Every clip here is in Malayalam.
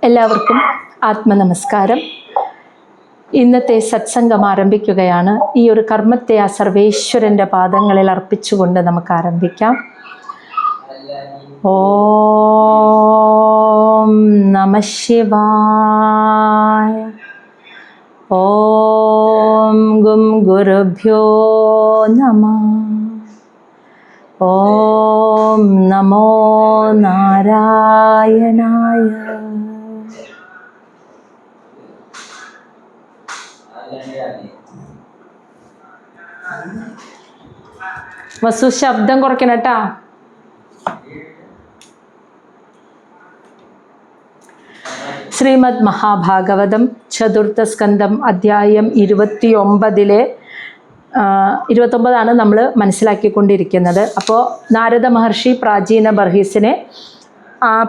എല്ലാവർക്കും ആത്മനമസ്കാരം. ഇന്നത്തെ സത്സംഗം ആരംഭിക്കുകയാണ്. ഈ ഒരു കർമ്മത്തെ ആ സർവേശ്വരൻ്റെ പാദങ്ങളിൽ അർപ്പിച്ചുകൊണ്ട് നമുക്ക് ആരംഭിക്കാം. ഓം നമഃ ശിവായ. ഓം ഗും ഗുരുഭ്യോ നമഃ. ഓം നമോ നാരായണായ. വസു ശബ്ദം കുറയ്ക്കണം കേട്ടാ. ശ്രീമദ് മഹാഭാഗവതം ചതുർത്ഥ സ്കന്ധം അധ്യായം 29 നമ്മൾ മനസ്സിലാക്കിക്കൊണ്ടിരിക്കുന്നത്. അപ്പോൾ നാരദ മഹർഷി പ്രാചീന ബർഹിസിനെ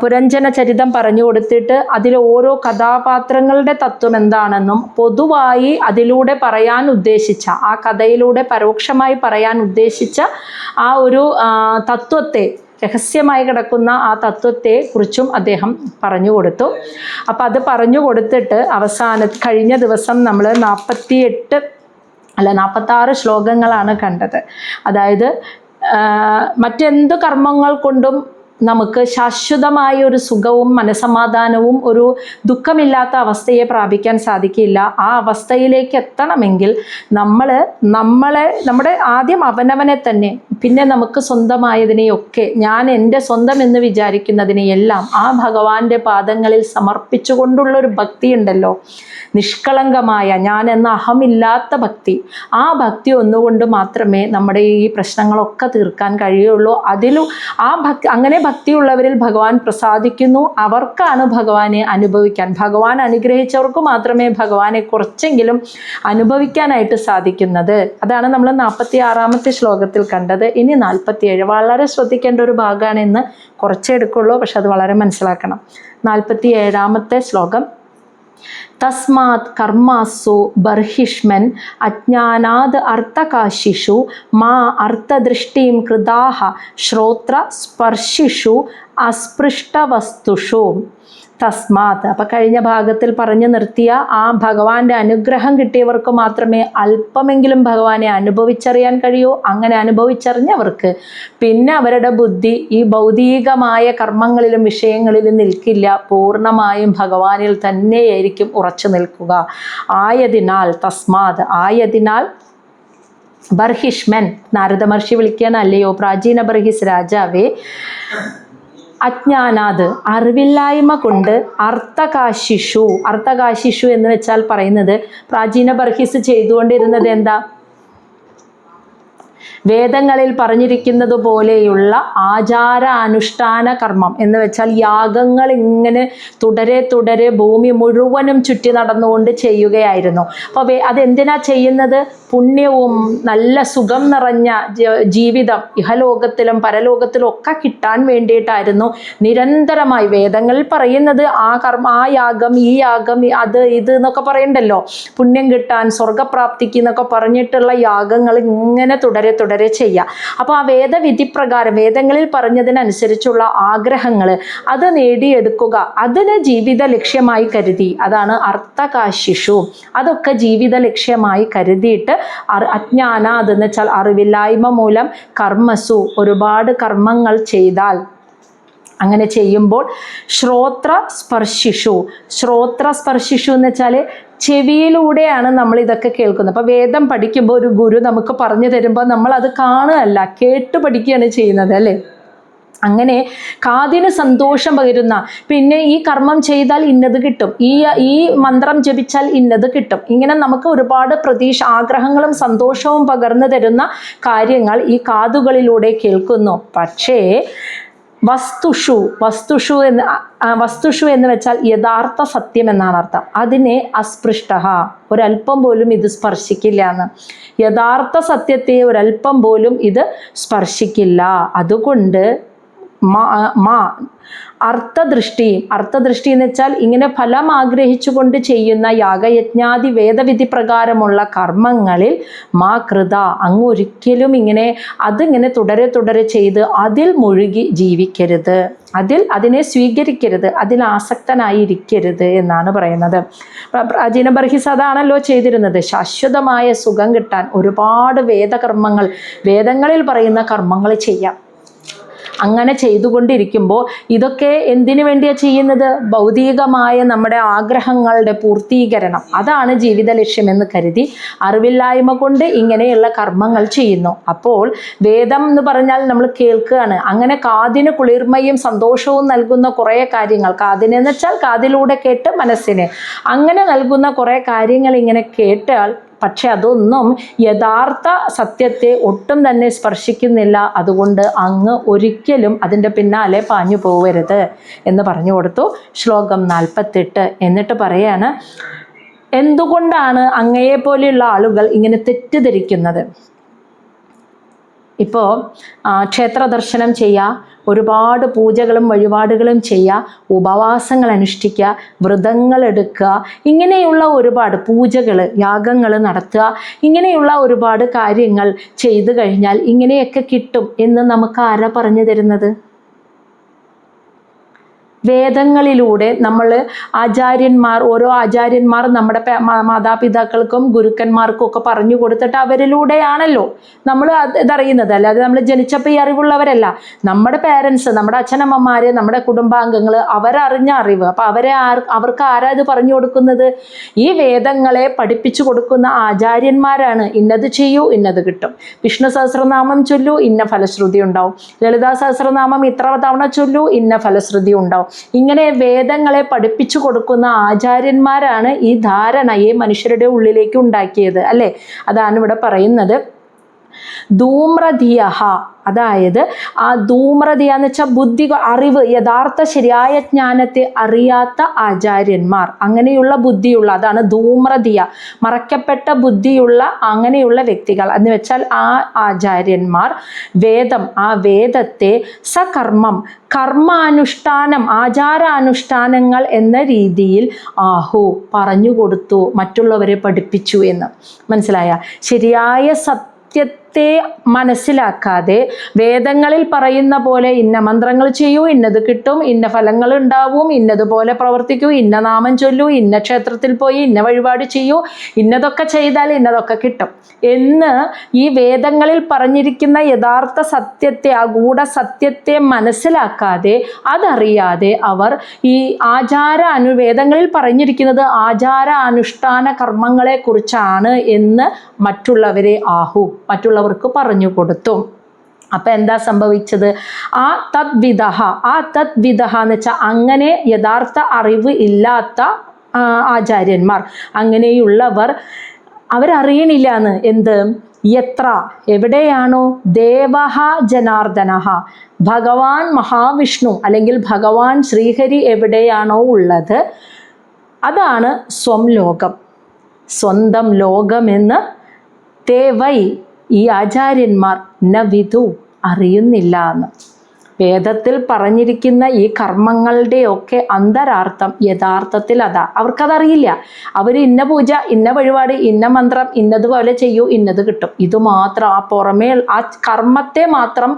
പുരഞ്ജന ചരിതം പറഞ്ഞു കൊടുത്തിട്ട് അതിൽ ഓരോ കഥാപാത്രങ്ങളുടെ തത്വം എന്താണെന്നും പൊതുവായി അതിലൂടെ പറയാൻ ഉദ്ദേശിച്ച ആ കഥയിലൂടെ പരോക്ഷമായി പറയാൻ ഉദ്ദേശിച്ച ആ ഒരു തത്വത്തെ, രഹസ്യമായി കിടക്കുന്ന ആ തത്വത്തെ കുറിച്ചും അദ്ദേഹം പറഞ്ഞു കൊടുത്തു. അപ്പം അത് പറഞ്ഞു കൊടുത്തിട്ട് കഴിഞ്ഞ ദിവസം നമ്മൾ 46 ശ്ലോകങ്ങളാണ് കണ്ടത്. അതായത് മറ്റെന്ത് കർമ്മങ്ങൾ കൊണ്ടും നമുക്ക് ശാശ്വതമായ ഒരു സുഖവും മനസമാധാനവും ഒരു ദുഃഖമില്ലാത്ത അവസ്ഥയെ പ്രാപിക്കാൻ സാധിക്കില്ല. ആ അവസ്ഥയിലേക്ക് എത്തണമെങ്കിൽ നമ്മുടെ ആദ്യം അവനവനെ തന്നെ, പിന്നെ നമുക്ക് സ്വന്തമായതിനെയൊക്കെ, ഞാൻ എൻ്റെ സ്വന്തം എന്ന് വിചാരിക്കുന്നതിനെയെല്ലാം ആ ഭഗവാന്റെ പാദങ്ങളിൽ സമർപ്പിച്ചുകൊണ്ടുള്ളൊരു ഭക്തി ഉണ്ടല്ലോ, നിഷ്കളങ്കമായ ഞാൻ എന്ന അഹമില്ലാത്ത ഭക്തി. ആ ഭക്തി ഒന്നുകൊണ്ട് മാത്രമേ നമ്മുടെ ഈ പ്രശ്നങ്ങളൊക്കെ തീർക്കാൻ കഴിയുള്ളൂ. അങ്ങനെ ഭക്തിയുള്ളവരിൽ ഭഗവാൻ പ്രസാദിക്കുന്നു. അവർക്കാണ് ഭഗവാനെ അനുഭവിക്കാൻ, ഭഗവാൻ അനുഗ്രഹിച്ചവർക്ക് മാത്രമേ ഭഗവാനെ കുറച്ചെങ്കിലും അനുഭവിക്കാനായിട്ട് സാധിക്കുന്നത്. അതാണ് നമ്മൾ 46 ശ്ലോകത്തിൽ കണ്ടത്. ഇനി 47 വളരെ ശ്രദ്ധിക്കേണ്ട ഒരു ഭാഗമാണ്. ഇന്ന് കുറച്ചേ എടുക്കുള്ളൂ, പക്ഷെ അത് വളരെ മനസ്സിലാക്കണം. 47 ശ്ലോകം. തസ്മാത് കർമാസു ബർഹിഷ്മൻ അജ്ഞാനാത് അർത്ഥകാശിഷു മാ അർത്ഥദൃഷ്ടിം കൃതാഹ ശ്രോത്ര സ്പർശിഷു അസ്പൃഷ്ടവസ്തുഷു. തസ്മാത്, അപ്പം കഴിഞ്ഞ ഭാഗത്തിൽ പറഞ്ഞു നിർത്തിയ ആ ഭഗവാന്റെ അനുഗ്രഹം കിട്ടിയവർക്ക് മാത്രമേ അല്പമെങ്കിലും ഭഗവാനെ അനുഭവിച്ചറിയാൻ കഴിയൂ. അങ്ങനെ അനുഭവിച്ചറിഞ്ഞവർക്ക് പിന്നെ അവരുടെ ബുദ്ധി ഈ ഭൗതികമായ കർമ്മങ്ങളിലും വിഷയങ്ങളിലും നിൽക്കില്ല, പൂർണ്ണമായും ഭഗവാനിൽ തന്നെയായിരിക്കും ഉറച്ചു നിൽക്കുക. ആയതിനാൽ ബർഹിഷ്മൻ, നാരദ മഹർഷി വിളിക്കാനല്ലയോ പ്രാചീന ബർഹിസ് രാജാവേ, അജ്ഞാനാത് അറിവില്ലായ്മ കൊണ്ട് അർത്ഥകാശിഷു എന്ന് വെച്ചാൽ പറയുന്നത്, പ്രാചീന ബർഹിസ് ചെയ്തുകൊണ്ടിരുന്നത് എന്താ? വേദങ്ങളിൽ പറഞ്ഞിരിക്കുന്നത് പോലെയുള്ള ആചാര അനുഷ്ഠാന കർമ്മം എന്ന് വെച്ചാൽ യാഗങ്ങൾ ഇങ്ങനെ തുടരെ ഭൂമി മുഴുവനും ചുറ്റി നടന്നുകൊണ്ട് ചെയ്യുകയായിരുന്നു. അപ്പോൾ അതെന്തിനാ ചെയ്യുന്നത്? പുണ്യവും നല്ല സുഖം നിറഞ്ഞ ജീവിതം ഇഹലോകത്തിലും പരലോകത്തിലും ഒക്കെ കിട്ടാൻ വേണ്ടിയിട്ടായിരുന്നു നിരന്തരമായി. വേദങ്ങളിൽ പറയുന്നത് ആ യാഗം, ഈ യാഗം, അത് ഇത് എന്നൊക്കെ പറയണ്ടല്ലോ, പുണ്യം കിട്ടാൻ, സ്വർഗപ്രാപ്തിക്ക് എന്നൊക്കെ പറഞ്ഞിട്ടുള്ള യാഗങ്ങൾ ഇങ്ങനെ തുടരെ ചെയ്യുക. അപ്പോൾ ആ വേദവിധി പ്രകാരം വേദങ്ങളിൽ പറഞ്ഞതിനനുസരിച്ചുള്ള ആഗ്രഹങ്ങൾ അത് നേടിയെടുക്കുക, അതിന് ജീവിത ലക്ഷ്യമായി കരുതി. അതാണ് അർത്ഥകാശിഷു. അതൊക്കെ ജീവിത ലക്ഷ്യമായി കരുതിയിട്ട് അജ്ഞാന അതെന്ന് വെച്ചാൽ അറിവില്ലായ്മ മൂലം കർമ്മസു ഒരുപാട് കർമ്മങ്ങൾ ചെയ്താൽ, അങ്ങനെ ചെയ്യുമ്പോൾ ശ്രോത്ര സ്പർശിഷു എന്ന് വെച്ചാൽ ചെവിയിലൂടെയാണ് നമ്മൾ ഇതൊക്കെ കേൾക്കുന്നത്. അപ്പോൾ വേദം പഠിക്കുമ്പോൾ ഒരു ഗുരു നമുക്ക് പറഞ്ഞു തരുമ്പോൾ നമ്മൾ അത് കാണുകയല്ല, കേട്ട് പഠിക്കുകയാണ് ചെയ്യുന്നത് അല്ലേ. അങ്ങനെ കാതിന് സന്തോഷം പകരുന്ന, പിന്നെ ഈ കർമ്മം ചെയ്താൽ ഇന്നത് കിട്ടും, ഈ മന്ത്രം ജപിച്ചാൽ ഇന്നത് കിട്ടും, ഇങ്ങനെ നമുക്ക് ഒരുപാട് ആഗ്രഹങ്ങളും സന്തോഷവും പകർന്നു തരുന്ന കാര്യങ്ങൾ ഈ കാതുകളിലൂടെ കേൾക്കുന്നു. പക്ഷേ വസ്തുഷു എന്ന് വെച്ചാൽ യഥാർത്ഥ സത്യം എന്നാണ് അർത്ഥം. അതിനെ അസ്പൃഷ്ട, ഒരല്പം പോലും ഇത് സ്പർശിക്കില്ല എന്ന്. യഥാർത്ഥ സത്യത്തെ ഒരല്പം പോലും ഇത് സ്പർശിക്കില്ല. അതുകൊണ്ട് മാ അർത്ഥദൃഷ്ടിയും, അർത്ഥദൃഷ്ടി എന്ന് വെച്ചാൽ ഇങ്ങനെ ഫലം ആഗ്രഹിച്ചുകൊണ്ട് ചെയ്യുന്ന യാഗയജ്ഞാദി വേദവിധി പ്രകാരമുള്ള കർമ്മങ്ങളിൽ മാ കൃത, അങ്ങ് ഒരിക്കലും ഇങ്ങനെ അതിങ്ങനെ തുടരെ തുടരെ ചെയ്ത് അതിൽ മുഴുകി ജീവിക്കരുത്, അതിനെ സ്വീകരിക്കരുത്, അതിൽ ആസക്തനായിരിക്കരുത് എന്നാണ് പറയുന്നത്. പ്രാചീന ബർഹിസ് അതാണല്ലോ ചെയ്തിരുന്നത്. ശാശ്വതമായ സുഖം കിട്ടാൻ ഒരുപാട് വേദകർമ്മങ്ങൾ, വേദങ്ങളിൽ പറയുന്ന കർമ്മങ്ങൾ ചെയ്യാം. അങ്ങനെ ചെയ്തുകൊണ്ടിരിക്കുമ്പോൾ ഇതൊക്കെ എന്തിനു വേണ്ടിയാണ് ചെയ്യുന്നത്? ഭൗതികമായ നമ്മുടെ ആഗ്രഹങ്ങളുടെ പൂർത്തീകരണം, അതാണ് ജീവിത ലക്ഷ്യമെന്ന് കരുതി അറിവില്ലായ്മ കൊണ്ട് ഇങ്ങനെയുള്ള കർമ്മങ്ങൾ ചെയ്യുന്നു. അപ്പോൾ വേദം എന്ന് പറഞ്ഞാൽ നമ്മൾ കേൾക്കുകയാണ്. അങ്ങനെ കാതിന് കുളിർമയും സന്തോഷവും നൽകുന്ന കുറേ കാര്യങ്ങൾ, കാതിനെന്ന് വെച്ചാൽ കാതിലൂടെ കേട്ട് മനസ്സിന്, അങ്ങനെ നൽകുന്ന കുറേ കാര്യങ്ങൾ ഇങ്ങനെ കേട്ടാൽ പക്ഷെ അതൊന്നും യഥാർത്ഥ സത്യത്തെ ഒട്ടും തന്നെ സ്പർശിക്കുന്നില്ല. അതുകൊണ്ട് അങ്ങ് ഒരിക്കലും അതിൻ്റെ പിന്നാലെ പാഞ്ഞു പോകരുത് എന്ന് പറഞ്ഞു കൊടുത്തു. ശ്ലോകം 48. എന്നിട്ട് പറയാണ്, എന്തുകൊണ്ടാണ് അങ്ങയെപ്പോലെയുള്ള ആളുകൾ ഇങ്ങനെ തെറ്റിദ്ധരിക്കുന്നത്? ഇപ്പോൾ ക്ഷേത്ര ദർശനം ചെയ്യുക, ഒരുപാട് പൂജകളും വഴിപാടുകളും ചെയ്യുക, ഉപവാസങ്ങൾ അനുഷ്ഠിക്കുക, വ്രതങ്ങൾ എടുക്കുക, ഇങ്ങനെയുള്ള ഒരുപാട് പൂജകൾ യാഗങ്ങൾ നടത്തുക, ഇങ്ങനെയുള്ള ഒരുപാട് കാര്യങ്ങൾ ചെയ്തു കഴിഞ്ഞാൽ ഇങ്ങനെയൊക്കെ കിട്ടും എന്ന് നമുക്ക് ആരാ പറഞ്ഞു തരുന്നത്? വേദങ്ങളിലൂടെ നമ്മൾ ആചാര്യന്മാർ, ഓരോ ആചാര്യന്മാർ നമ്മുടെ മാതാപിതാക്കൾക്കും ഗുരുക്കന്മാർക്കും ഒക്കെ പറഞ്ഞു കൊടുത്തിട്ട് അവരിലൂടെയാണല്ലോ നമ്മൾ ഇതറിയുന്നത്. അല്ലാതെ നമ്മൾ ജനിച്ചപ്പോൾ ഈ അറിവുള്ളവരല്ല. നമ്മുടെ പേരൻസ്, നമ്മുടെ അച്ഛനമ്മമാർ, നമ്മുടെ കുടുംബാംഗങ്ങൾ, അവരറിഞ്ഞ അറിവ്. അപ്പം അവർക്ക് ആരാ ഇത് പറഞ്ഞു കൊടുക്കുന്നത്? ഈ വേദങ്ങളെ പഠിപ്പിച്ചു കൊടുക്കുന്ന ആചാര്യന്മാരാണ്. ഇന്നത് ചെയ്യൂ, ഇന്നത് കിട്ടും. വിഷ്ണു സഹസ്രനാമം ചൊല്ലൂ, ഇന്ന ഫലശ്രുതി ഉണ്ടാവും. ലളിതാ സഹസ്രനാമം ഇത്ര തവണ ചൊല്ലൂ, ഇന്ന ഫലശ്രുതി ഉണ്ടാവും. ഇങ്ങനെ വേദങ്ങളെ പഠിപ്പിച്ചു കൊടുക്കുന്ന ആചാര്യന്മാരാണ് ഈ ധാരണയെ മനുഷ്യരുടെ ഉള്ളിലേക്ക് ഉണ്ടാക്കിയത്, അല്ലേ? അതാണ് ഇവിടെ പറയുന്നത്. ധൂമ്രധിയ, അതായത് ആ ധൂമ്രധിയ എന്ന് വെച്ചാൽ ബുദ്ധി, അറിവ്, യഥാർത്ഥ ശരിയായ ജ്ഞാനത്തെ അറിയാത്ത ആചാര്യന്മാർ, അങ്ങനെയുള്ള ബുദ്ധിയുള്ള, അതാണ് ധൂമ്രധിയ, മറയ്ക്കപ്പെട്ട ബുദ്ധിയുള്ള അങ്ങനെയുള്ള വ്യക്തികൾ എന്ന് വെച്ചാൽ ആ ആചാര്യന്മാർ വേദം, ആ വേദത്തെ സകർമ്മം, കർമാനുഷ്ഠാനം, ആചാരാനുഷ്ഠാനങ്ങൾ എന്ന രീതിയിൽ പറഞ്ഞു കൊടുത്തു, മറ്റുള്ളവരെ പഠിപ്പിച്ചു എന്ന് മനസ്സിലായ? ശരിയായ സത്യത്തെ മനസ്സിലാക്കാതെ വേദങ്ങളിൽ പറയുന്ന പോലെ ഇന്ന മന്ത്രങ്ങൾ ചെയ്യൂ, ഇന്നത് കിട്ടും, ഇന്ന ഫലങ്ങൾ ഉണ്ടാവും, ഇന്നതുപോലെ പ്രവർത്തിക്കൂ, ഇന്ന നാമം ചൊല്ലൂ, ഇന്ന ക്ഷേത്രത്തിൽ പോയി ഇന്ന വഴിപാട് ചെയ്യൂ, ഇന്നതൊക്കെ ചെയ്താൽ ഇന്നതൊക്കെ കിട്ടും എന്ന് ഈ വേദങ്ങളിൽ പറഞ്ഞിരിക്കുന്ന യഥാർത്ഥ സത്യത്തെ, ആ ഗൂഢസത്യത്തെ മനസ്സിലാക്കാതെ, അതറിയാതെ അവർ ഈ വേദങ്ങളിൽ പറഞ്ഞിരിക്കുന്നത് ആചാര അനുഷ്ഠാന കർമ്മങ്ങളെ കുറിച്ചാണ് എന്ന് മറ്റുള്ളവർക്ക് പറഞ്ഞു കൊടുത്തു. അപ്പം എന്താ സംഭവിച്ചത്? ആ തദ്വിദ എന്ന് വെച്ചാൽ അങ്ങനെ യഥാർത്ഥ അറിവ് ഇല്ലാത്ത ആചാര്യന്മാർ, അങ്ങനെയുള്ളവർ അവരറിയണില്ല എന്ന്. എന്ത്? യത്ര, എവിടെയാണോ ദേവഃ ജനാർദ്ദനഃ, ഭഗവാൻ മഹാവിഷ്ണു അല്ലെങ്കിൽ ഭഗവാൻ ശ്രീഹരി എവിടെയാണോ ഉള്ളത് അതാണ് സ്വം ലോകം, സ്വന്തം ലോകമെന്ന് തേവൈ, ഈ ആചാര്യന്മാർ നവിധു, അറിയുന്നില്ല എന്ന്. വേദത്തിൽ പറഞ്ഞിരിക്കുന്ന ഈ കർമ്മങ്ങളുടെയൊക്കെ അന്തരാർത്ഥം യഥാർത്ഥത്തിൽ അവർക്കതറിയില്ല. അവർ ഇന്ന പൂജ, ഇന്ന വഴിപാട്, ഇന്ന മന്ത്രം, ഇന്നതുപോലെ ചെയ്യൂ, ഇന്നത് കിട്ടും, ഇത് മാത്രം, ആ പുറമേ ആ കർമ്മത്തെ മാത്രം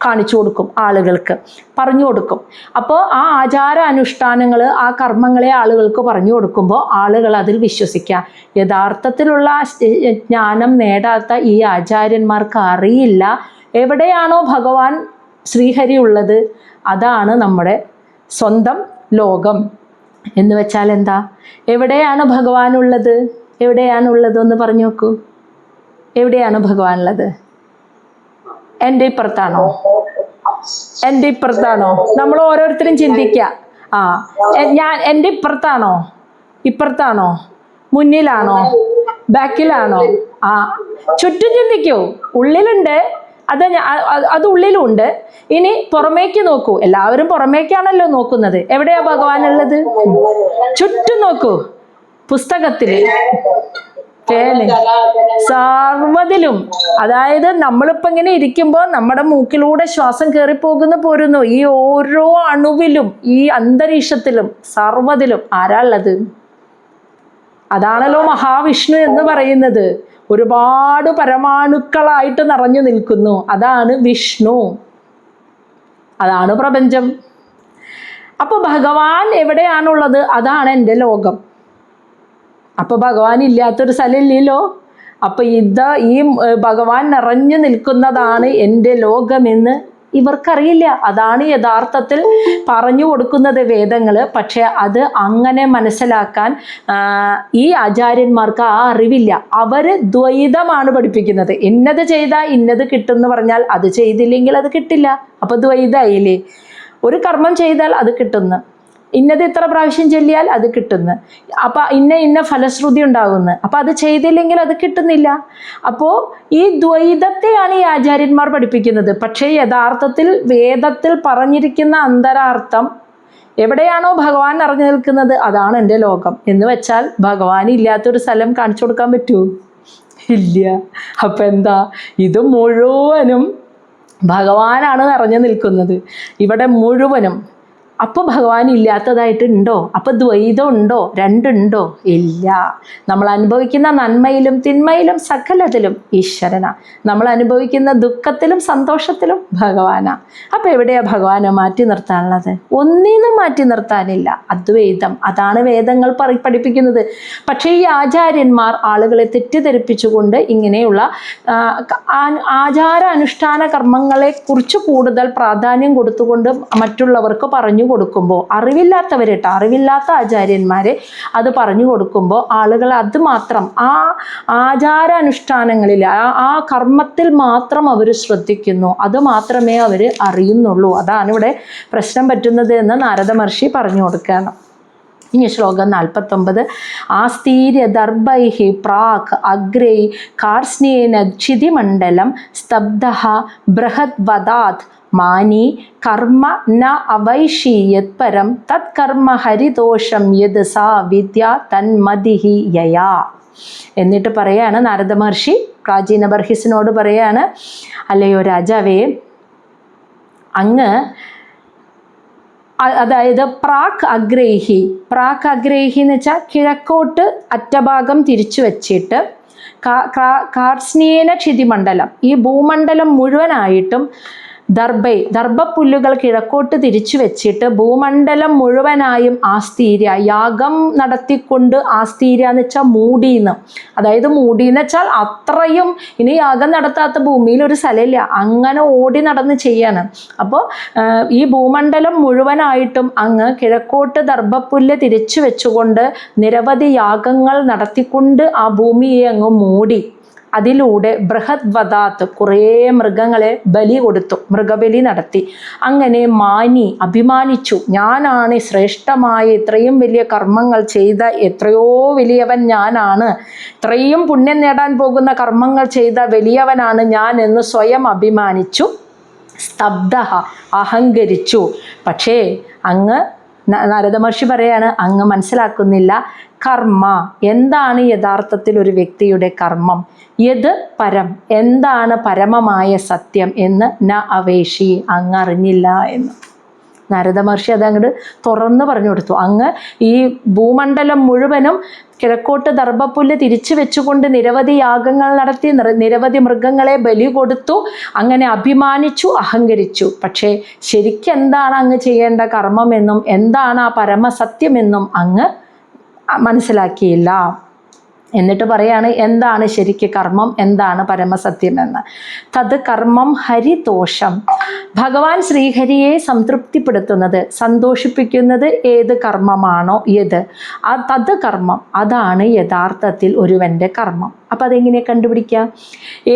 കാണിച്ചു കൊടുക്കും, ആളുകൾക്ക് പറഞ്ഞു കൊടുക്കും. അപ്പോൾ ആ ആചാര അനുഷ്ഠാനങ്ങൾ, ആ കർമ്മങ്ങളെ ആളുകൾക്ക് പറഞ്ഞു കൊടുക്കുമ്പോൾ ആളുകൾ അതിൽ വിശ്വസിക്കുക. യഥാർത്ഥത്തിലുള്ള ജ്ഞാനം നേടാത്ത ഈ ആചാര്യന്മാർക്ക് അറിയില്ല എവിടെയാണോ ഭഗവാൻ ശ്രീഹരി ഉള്ളത് അതാണ് നമ്മുടെ സ്വന്തം ലോകം. എന്ന് വെച്ചാൽ എന്താ? എവിടെയാണ് ഭഗവാൻ ഉള്ളത്? എവിടെയാണുള്ളത് ഒന്ന് പറഞ്ഞു നോക്കൂ. എവിടെയാണ് ഭഗവാൻ ഉള്ളത്? എൻ്റെ ഇപ്പുറത്താണോ? എൻ്റെ ഇപ്പുറത്താണോ? നമ്മൾ ഓരോരുത്തരും ചിന്തിക്കുക. ഞാൻ എൻ്റെ ഇപ്പുറത്താണോ? മുന്നിലാണോ? ബാക്കിലാണോ? ചുറ്റും ചിന്തിക്കൂ. ഉള്ളിലുണ്ട്, അത് ഉള്ളിലുണ്ട്. ഇനി പുറമേക്ക് നോക്കൂ. എല്ലാവരും പുറമേക്കാണല്ലോ നോക്കുന്നത്. എവിടെയാ ഭഗവാൻ ഉള്ളത്? ചുറ്റും നോക്കൂ. പുസ്തകത്തിൽ സർവ്വതിലും. അതായത് നമ്മളിപ്പോൾ ഇങ്ങനെ ഇരിക്കുമ്പോൾ നമ്മുടെ മൂക്കിലൂടെ ശ്വാസം കയറിപ്പോകുന്ന പോരുന്നു. ഈ ഓരോ അണുവിലും, ഈ അന്തരീക്ഷത്തിലും, സർവ്വതിലും ആരാ ഉള്ളത്? അതാണല്ലോ മഹാവിഷ്ണു എന്ന് പറയുന്നത്. ഒരുപാട് പരമാണുക്കളായിട്ട് നിറഞ്ഞു നിൽക്കുന്നു. അതാണ് വിഷ്ണു, അതാണ് പ്രപഞ്ചം. അപ്പൊ ഭഗവാൻ എവിടെയാണുള്ളത്? അതാണ് എൻ്റെ ലോകം. അപ്പൊ ഭഗവാൻ ഇല്ലാത്തൊരു സ്ഥലമില്ലല്ലോ. അപ്പൊ ഈ ഭഗവാൻ നിറഞ്ഞു നിൽക്കുന്നതാണ് എൻ്റെ ലോകമെന്ന് ഇവർക്കറിയില്ല. അതാണ് യഥാർത്ഥത്തിൽ പറഞ്ഞു കൊടുക്കുന്നത് വേദങ്ങൾ. പക്ഷെ അത് അങ്ങനെ മനസ്സിലാക്കാൻ ഈ ആചാര്യന്മാർക്ക് ആ അറിവില്ല. അവര് ദ്വൈതമാണ് പഠിപ്പിക്കുന്നത്. ഇന്നത് ചെയ്താൽ ഇന്നത് കിട്ടും എന്ന് പറഞ്ഞാൽ അത് ചെയ്തില്ലെങ്കിൽ അത് കിട്ടില്ല. അപ്പൊ ദ്വൈതായില്ലേ? ഒരു കർമ്മം ചെയ്താൽ അത് കിട്ടുന്നു, ഇന്നത് ഇത്ര പ്രാവശ്യം ചൊല്ലിയാൽ അത് കിട്ടുന്നു, അപ്പം ഇന്ന ഫലശ്രുതി ഉണ്ടാകുന്നു, അപ്പം അത് ചെയ്തില്ലെങ്കിൽ അത് കിട്ടുന്നില്ല. അപ്പോൾ ഈ ദ്വൈതത്തെയാണ് ഈ ആചാര്യന്മാർ പഠിപ്പിക്കുന്നത്. പക്ഷേ യഥാർത്ഥത്തിൽ വേദത്തിൽ പറഞ്ഞിരിക്കുന്ന അന്തരാർത്ഥം എവിടെയാണോ ഭഗവാൻ നിറഞ്ഞു നിൽക്കുന്നത് അതാണ് എൻ്റെ ലോകം എന്ന് വെച്ചാൽ ഭഗവാൻ ഇല്ലാത്തൊരു സ്ഥലം കാണിച്ചു കൊടുക്കാൻ പറ്റുമോ? ഇല്ല. അപ്പം എന്താ? ഇത് മുഴുവനും ഭഗവാനാണ് നിറഞ്ഞു നിൽക്കുന്നത്, ഇവിടെ മുഴുവനും. അപ്പോൾ ഭഗവാൻ ഇല്ലാത്തതായിട്ടുണ്ടോ? അപ്പോൾ ദ്വൈതം ഉണ്ടോ? രണ്ടുണ്ടോ? ഇല്ല. നമ്മൾ അനുഭവിക്കുന്ന നന്മയിലും തിന്മയിലും സകലത്തിലും ഈശ്വരനാ. നമ്മൾ അനുഭവിക്കുന്ന ദുഃഖത്തിലും സന്തോഷത്തിലും ഭഗവാനാ. അപ്പോൾ എവിടെയാ ഭഗവാനെ മാറ്റി നിർത്താനുള്ളത്? ഒന്നിനും മാറ്റി നിർത്താനില്ല. അദ്വൈതം, അതാണ് വേദങ്ങൾ പഠിപ്പിക്കുന്നത്. പക്ഷേ ഈ ആചാര്യന്മാർ ആളുകളെ തെറ്റിദ്ധരിപ്പിച്ചുകൊണ്ട് ഇങ്ങനെയുള്ള ആചാര അനുഷ്ഠാന കർമ്മങ്ങളെ കുറിച്ച് കൂടുതൽ പ്രാധാന്യം കൊടുത്തുകൊണ്ട് മറ്റുള്ളവർക്ക് പറഞ്ഞു കൊടുക്കുമ്പോൾ, അറിവില്ലാത്ത ആചാര്യന്മാരെ അത് പറഞ്ഞു കൊടുക്കുമ്പോൾ ആളുകൾ അത് മാത്രം ആ ആചാരാനുഷ്ഠാനങ്ങളിൽ ആ കർമ്മത്തിൽ മാത്രം അവർ ശ്രദ്ധിക്കുന്നു. അത് മാത്രമേ അവർ അറിയുന്നുള്ളൂ. അതാണ് ഇവിടെ പ്രശ്നം പറ്റുന്നത് എന്ന് നാരദ മഹർഷി പറഞ്ഞു കൊടുക്കുകയാണ്. ഇനി ശ്ലോകം 49. ആസ്തീര്യ ദർഭൈഹി പ്രാക് അഗ്രൈ കാർസ്നേന ക്ഷിതിമണ്ഡലം സ്തബ്ധഃ ബൃഹദ്വദാത് മാനി കർമ്മ ന അവൈഷീയത് പരം തത് കർമ്മ ഹരിദോഷം യത് സാ വിദ്യ തന്മതിഹി യയാ. എന്നിട്ട് പറയാണ് നാരദ മഹർഷി പ്രാചീന ബർഹിസിനോട് പറയാണ്, അല്ലയോ രാജാവേ, അങ്ങ് അതായത് പ്രാക് അഗ്രേഹി എന്ന് വെച്ചാൽ കിഴക്കോട്ട് അറ്റഭാഗം തിരിച്ചു വച്ചിട്ട് കാർസ്നേന ക്ഷിതിമണ്ഡലം, ഈ ഭൂമണ്ഡലം മുഴുവനായിട്ടും ദർഭപ്പുല്ലുകൾ കിഴക്കോട്ട് തിരിച്ചു വെച്ചിട്ട് ഭൂമണ്ഡലം മുഴുവനായും ആസ്തീര്യ, യാഗം നടത്തിക്കൊണ്ട്, ആസ്തീര്യ എന്ന് വെച്ചാൽ മൂടിന്ന്, അതായത് മൂടിന്ന് വെച്ചാൽ അത്രയും ഇനി യാഗം നടത്താത്ത ഭൂമിയിൽ ഒരു സ്ഥലമില്ല, അങ്ങനെ ഓടി നടന്ന് ചെയ്യാണ്. അപ്പോൾ ഈ ഭൂമണ്ഡലം മുഴുവനായിട്ടും അങ്ങ് കിഴക്കോട്ട് ദർഭപ്പുല്ല് തിരിച്ചു വെച്ചുകൊണ്ട് നിരവധി യാഗങ്ങൾ നടത്തിക്കൊണ്ട് ആ ഭൂമിയെ അങ്ങ് മൂടി. അതിലൂടെ ബൃഹദ്വദാത്ത്, കുറേ മൃഗങ്ങളെ ബലി കൊടുത്തു, മൃഗബലി നടത്തി. അങ്ങനെ മാനി, അഭിമാനിച്ചു, ഞാനാണ് ശ്രേഷ്ഠമായ ഇത്രയും വലിയ കർമ്മങ്ങൾ ചെയ്ത എത്രയോ വലിയവൻ ഞാനാണ്, ഇത്രയും പുണ്യം നേടാൻ പോകുന്ന കർമ്മങ്ങൾ ചെയ്ത വലിയവനാണ് ഞാൻ എന്ന് സ്വയം അഭിമാനിച്ചു. സ്തബ്ധഃ, അഹങ്കരിച്ചു. പക്ഷേ അങ്ങ് നാരദ മഹർഷി പറയാണ്, അങ്ങ് മനസ്സിലാക്കുന്നില്ല കർമ്മ എന്താണ് യഥാർത്ഥത്തിൽ ഒരു വ്യക്തിയുടെ കർമ്മം, യത് പരം എന്താണ് പരമമായ സത്യം എന്ന് ന അവേഷി, അങ്ങ് അറിഞ്ഞില്ല എന്ന്. നാരദ മഹർഷി അത് അങ്ങോട്ട് തുറന്ന് പറഞ്ഞു കൊടുത്തു. അങ്ങ് ഈ ഭൂമണ്ഡലം മുഴുവനും കിഴക്കോട്ട് ദർഭപ്പുല്ല് തിരിച്ചു വെച്ചുകൊണ്ട് നിരവധി യാഗങ്ങൾ നടത്തി, നിരവധി മൃഗങ്ങളെ ബലി കൊടുത്തു, അങ്ങനെ അഭിമാനിച്ചു, അഹങ്കരിച്ചു. പക്ഷേ ശരിക്കും എന്താണ് അങ്ങ് ചെയ്യേണ്ട കർമ്മമെന്നും എന്താണ് ആ പരമസത്യമെന്നും അങ്ങ് മനസ്സിലാക്കിയില്ല. എന്നിട്ട് പറയാണ് എന്താണ് ശരിക്ക് കർമ്മം, എന്താണ് പരമസത്യമെന്ന്. തത് കർമ്മം ഹരിതോഷം, ഭഗവാൻ ശ്രീഹരിയെ സംതൃപ്തിപ്പെടുത്തുന്നത്, സന്തോഷിപ്പിക്കുന്നത് ഏത് കർമ്മമാണോ യത്, തത് കർമ്മം, അതാണ് യഥാർത്ഥത്തിൽ ഒരുവൻ്റെ കർമ്മം. അപ്പം അതെങ്ങനെ കണ്ടുപിടിക്കുക?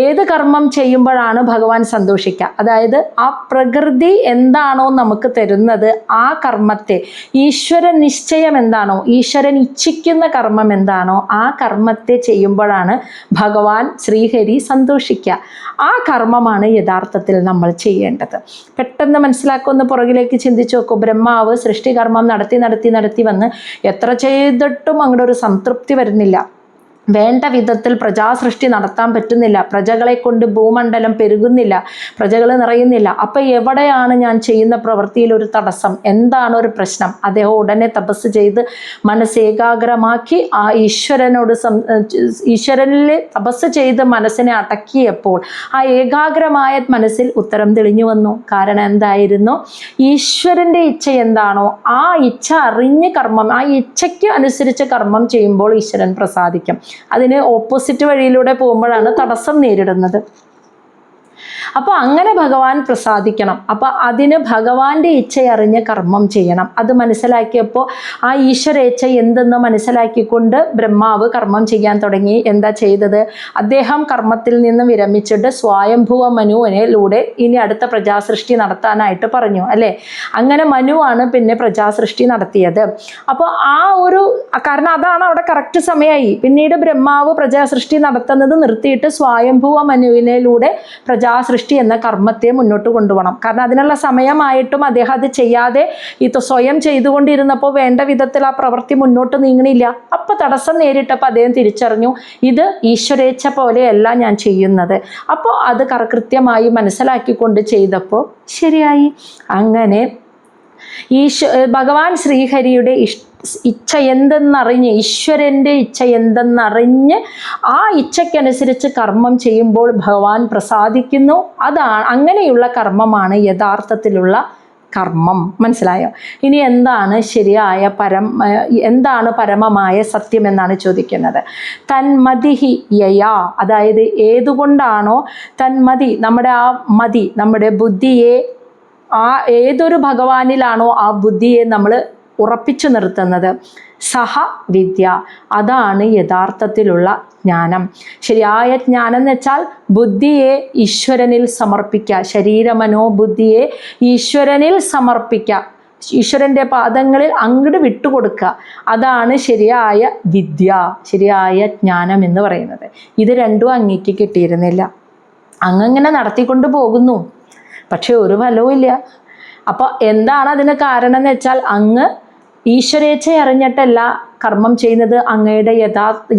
ഏത് കർമ്മം ചെയ്യുമ്പോഴാണ് ഭഗവാൻ സന്തോഷിക്കുക? അതായത് ആ പ്രകൃതി എന്താണോ നമുക്ക് തരുന്നത് ആ കർമ്മത്തെ, ഈശ്വര നിശ്ചയം എന്താണോ, ഈശ്വരൻ ഇച്ഛിക്കുന്ന കർമ്മം എന്താണോ ആ കർമ്മത്തെ ചെയ്യുമ്പോഴാണ് ഭഗവാൻ ശ്രീഹരി സന്തോഷിക്കുക. ആ കർമ്മമാണ് യഥാർത്ഥത്തിൽ നമ്മൾ ചെയ്യേണ്ടത്. പെട്ടെന്ന് മനസ്സിലാക്കുന്ന പുറകിലേക്ക് ചിന്തിച്ചു നോക്കൂ. ബ്രഹ്മാവ് സൃഷ്ടികർമ്മം നടത്തി വന്ന് എത്ര ചെയ്തിട്ടും അങ്ങോട്ട് ഒരു സംതൃപ്തി വരുന്നില്ല. വേണ്ട വിധത്തിൽ പ്രജാസൃഷ്ടി നടത്താൻ പറ്റുന്നില്ല, പ്രജകളെ കൊണ്ട് ഭൂമണ്ഡലം പെരുകുന്നില്ല, പ്രജകൾ നിറയുന്നില്ല. അപ്പം എവിടെയാണ് ഞാൻ ചെയ്യുന്ന പ്രവൃത്തിയിൽ ഒരു തടസ്സം, എന്താണ് ഒരു പ്രശ്നം? അദ്ദേഹം ഉടനെ തപസ് ചെയ്ത് മനസ്സ് ഏകാഗ്രമാക്കി ആ ഈശ്വരനിൽ തപസ് ചെയ്ത് മനസ്സിനെ അടക്കിയപ്പോൾ ആ ഏകാഗ്രമായ മനസ്സിൽ ഉത്തരം തെളിഞ്ഞു വന്നു. കാരണം എന്തായിരുന്നു? ഈശ്വരൻ്റെ ഇച്ഛ എന്താണോ ആ ഇച്ഛ അറിഞ്ഞ് കർമ്മം, ആ ഇച്ഛയ്ക്ക് അനുസരിച്ച് കർമ്മം ചെയ്യുമ്പോൾ ഈശ്വരൻ പ്രസാദിക്കും. അതിന് ഓപ്പോസിറ്റ് വഴിയിലൂടെ പോകുമ്പോഴാണ് തടസ്സം നേരിടുന്നത്. അപ്പോൾ അങ്ങനെ ഭഗവാൻ പ്രസാദിക്കണം. അപ്പോൾ അതിന് ഭഗവാന്റെ ഇച്ഛയറിഞ്ഞ് കർമ്മം ചെയ്യണം. അത് മനസ്സിലാക്കിയപ്പോൾ ആ ഈശ്വരേച്ഛ എന്തെന്ന് മനസ്സിലാക്കിക്കൊണ്ട് ബ്രഹ്മാവ് കർമ്മം ചെയ്യാൻ തുടങ്ങി. എന്താ ചെയ്തത്? അദ്ദേഹം കർമ്മത്തിൽ നിന്ന് വിരമിച്ചിട്ട് സ്വയംഭുവ മനുവിലൂടെ ഇനി അടുത്ത പ്രജാസൃഷ്ടി നടത്താനായിട്ട് പറഞ്ഞു, അല്ലേ? അങ്ങനെ മനുവാണ് പിന്നെ പ്രജാസൃഷ്ടി നടത്തിയത്. അപ്പോൾ ആ ഒരു കാരണം അതാണ് അവിടെ കറക്റ്റ് സമയമായി. പിന്നീട് ബ്രഹ്മാവ് പ്രജാസൃഷ്ടി നടത്തുന്നത് നിർത്തിയിട്ട് സ്വയംഭുവ മനുവിലൂടെ പ്രജാസൃഷ്ടി എന്ന കർമ്മത്തെ മുന്നോട്ട് കൊണ്ടുപോകണം. കാരണം അതിനുള്ള സമയമായിട്ടും അദ്ദേഹം അത് ചെയ്യാതെ സ്വയം ചെയ്തുകൊണ്ടിരുന്നപ്പോൾ വേണ്ട വിധത്തിൽ ആ പ്രവൃത്തി മുന്നോട്ട് നീങ്ങണില്ല. അപ്പോൾ തടസ്സം നേരിട്ടപ്പോൾ അദ്ദേഹം തിരിച്ചറിഞ്ഞു, ഇത് ഈശ്വരേച്ഛ പോലെയല്ല ഞാൻ ചെയ്യുന്നത്. അപ്പോൾ അത് കൃത്യമായി മനസ്സിലാക്കിക്കൊണ്ട് ചെയ്തപ്പോൾ ശരിയായി. അങ്ങനെ ഭഗവാൻ ശ്രീഹരിയുടെ ഇച്ഛ എന്തെന്നറിഞ്ഞ്, ഈശ്വരൻ്റെ ഇച്ഛ എന്തെന്നറിഞ്ഞ് ആ ഇച്ഛയ്ക്കനുസരിച്ച് കർമ്മം ചെയ്യുമ്പോൾ ഭഗവാൻ പ്രസാദിക്കുന്നു. അതാണ് അങ്ങനെയുള്ള കർമ്മമാണ് യഥാർത്ഥത്തിലുള്ള കർമ്മം. മനസ്സിലായോ? ഇനി എന്താണ് ശരിയായ എന്താണ് പരമമായ സത്യം എന്നാണ് ചോദിക്കുന്നത്. തന്മതിഹി യയാ, അതായത് ഏതുകൊണ്ടാണോ തന്മതി, നമ്മുടെ ആ മതി, നമ്മുടെ ബുദ്ധിയെ ആ ഏതൊരു ഭഗവാനിലാണോ ആ ബുദ്ധിയെ നമ്മൾ ഉറപ്പിച്ചു നിർത്തുന്നത്, സഹ വിദ്യ, അതാണ് യഥാർത്ഥത്തിലുള്ള ജ്ഞാനം. ശരിയായ ജ്ഞാനം എന്ന് വെച്ചാൽ ബുദ്ധിയെ ഈശ്വരനിൽ സമർപ്പിക്കുക, ശരീരമനോബുദ്ധിയെ ഈശ്വരനിൽ സമർപ്പിക്കുക, ഈശ്വരൻ്റെ പാദങ്ങളിൽ അങ്ങോട്ട് വിട്ടുകൊടുക്കുക. അതാണ് ശരിയായ വിദ്യ, ശരിയായ ജ്ഞാനം എന്ന് പറയുന്നത്. ഇത് രണ്ടും അങ്ങേക്ക് കിട്ടിയിരുന്നില്ല. അങ്ങനെ നടത്തിക്കൊണ്ട് പോകുന്നു, പക്ഷെ ഒരു ഫലവും ഇല്ല. അപ്പോൾ എന്താണ് അതിന് കാരണം എന്ന് വെച്ചാൽ അങ്ങ് ഈശ്വരേച്ഛ അറിഞ്ഞിട്ടല്ല കർമ്മം ചെയ്യുന്നത്, അങ്ങയുടെ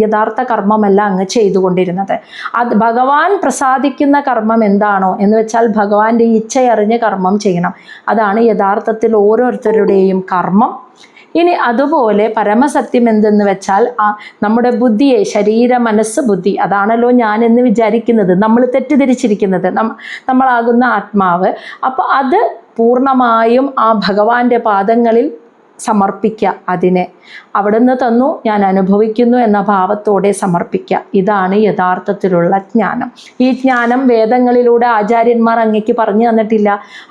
യഥാർത്ഥ കർമ്മമല്ല അങ്ങ് ചെയ്തുകൊണ്ടിരുന്നത്. അത് ഭഗവാൻ പ്രസാദിക്കുന്ന കർമ്മം എന്താണോ എന്ന് വെച്ചാൽ ഭഗവാന്റെ ഇച്ഛയറിഞ്ഞ് കർമ്മം ചെയ്യണം. അതാണ് യഥാർത്ഥത്തിൽ ഓരോരുത്തരുടെയും കർമ്മം. ഇനി അതുപോലെ പരമസത്യം എന്തെന്ന് വെച്ചാൽ നമ്മുടെ ബുദ്ധിയെ, ശരീര മനസ്സ് ബുദ്ധി, അതാണല്ലോ ഞാൻ എന്ന് വിചാരിക്കുന്നത്, നമ്മൾ തെറ്റിദ്ധരിച്ചിരിക്കുന്നത്, നമ്മളാകുന്ന ആത്മാവ്. അപ്പോൾ അത് പൂർണ്ണമായും ആ ഭഗവാന്റെ പാദങ്ങളിൽ സമർപ്പിക്കുക. അതിനെ അവിടുന്ന് തന്നു, ഞാൻ അനുഭവിക്കുന്നു എന്ന ഭാവത്തോടെ സമർപ്പിക്കുക. ഇതാണ് യഥാർത്ഥത്തിലുള്ള ജ്ഞാനം. ഈ ജ്ഞാനം വേദങ്ങളിലൂടെ ആചാര്യന്മാർ അങ്ങയ്ക്ക് പറഞ്ഞു തന്നിട്ടില്ല.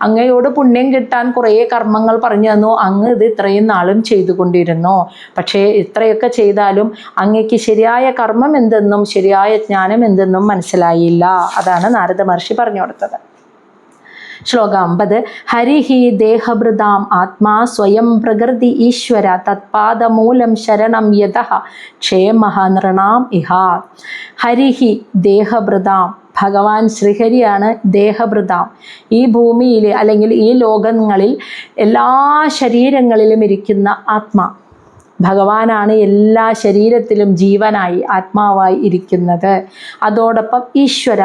അങ്ങയോട് പുണ്യം കിട്ടാൻ കുറേ കർമ്മങ്ങൾ പറഞ്ഞു തന്നു, അങ്ങ് ഇത് ഇത്രയും നാളും ചെയ്തുകൊണ്ടിരുന്നു. പക്ഷേ ഇത്രയൊക്കെ ചെയ്താലും അങ്ങയ്ക്ക് ശരിയായ കർമ്മം എന്തെന്നും ശരിയായ ജ്ഞാനം എന്തെന്നും മനസ്സിലായില്ല. അതാണ് നാരദ മഹർഷി പറഞ്ഞു കൊടുത്തത്. ശ്ലോകം 50. ഹരിഹി ദേഹഭൃതാം ആത്മാ സ്വയം പ്രകൃതി ഈശ്വര തത്പാദമൂലം ശരണം യതഃ ക്ഷേമഃ നൃണാം ഇഹ. ഹരിഹി ദേഹഭൃതാം, ഭഗവാൻ ശ്രീഹരിയാണ് ദേഹഭൃതാം. ഈ ഭൂമിയിൽ അല്ലെങ്കിൽ ഈ ലോകങ്ങളിൽ എല്ലാ ശരീരങ്ങളിലും ഇരിക്കുന്ന ആത്മാ. ഭഗവാനാണ് എല്ലാ ശരീരത്തിലും ജീവനായി ആത്മാവായി ഇരിക്കുന്നത്. അതോടൊപ്പം ഈശ്വര,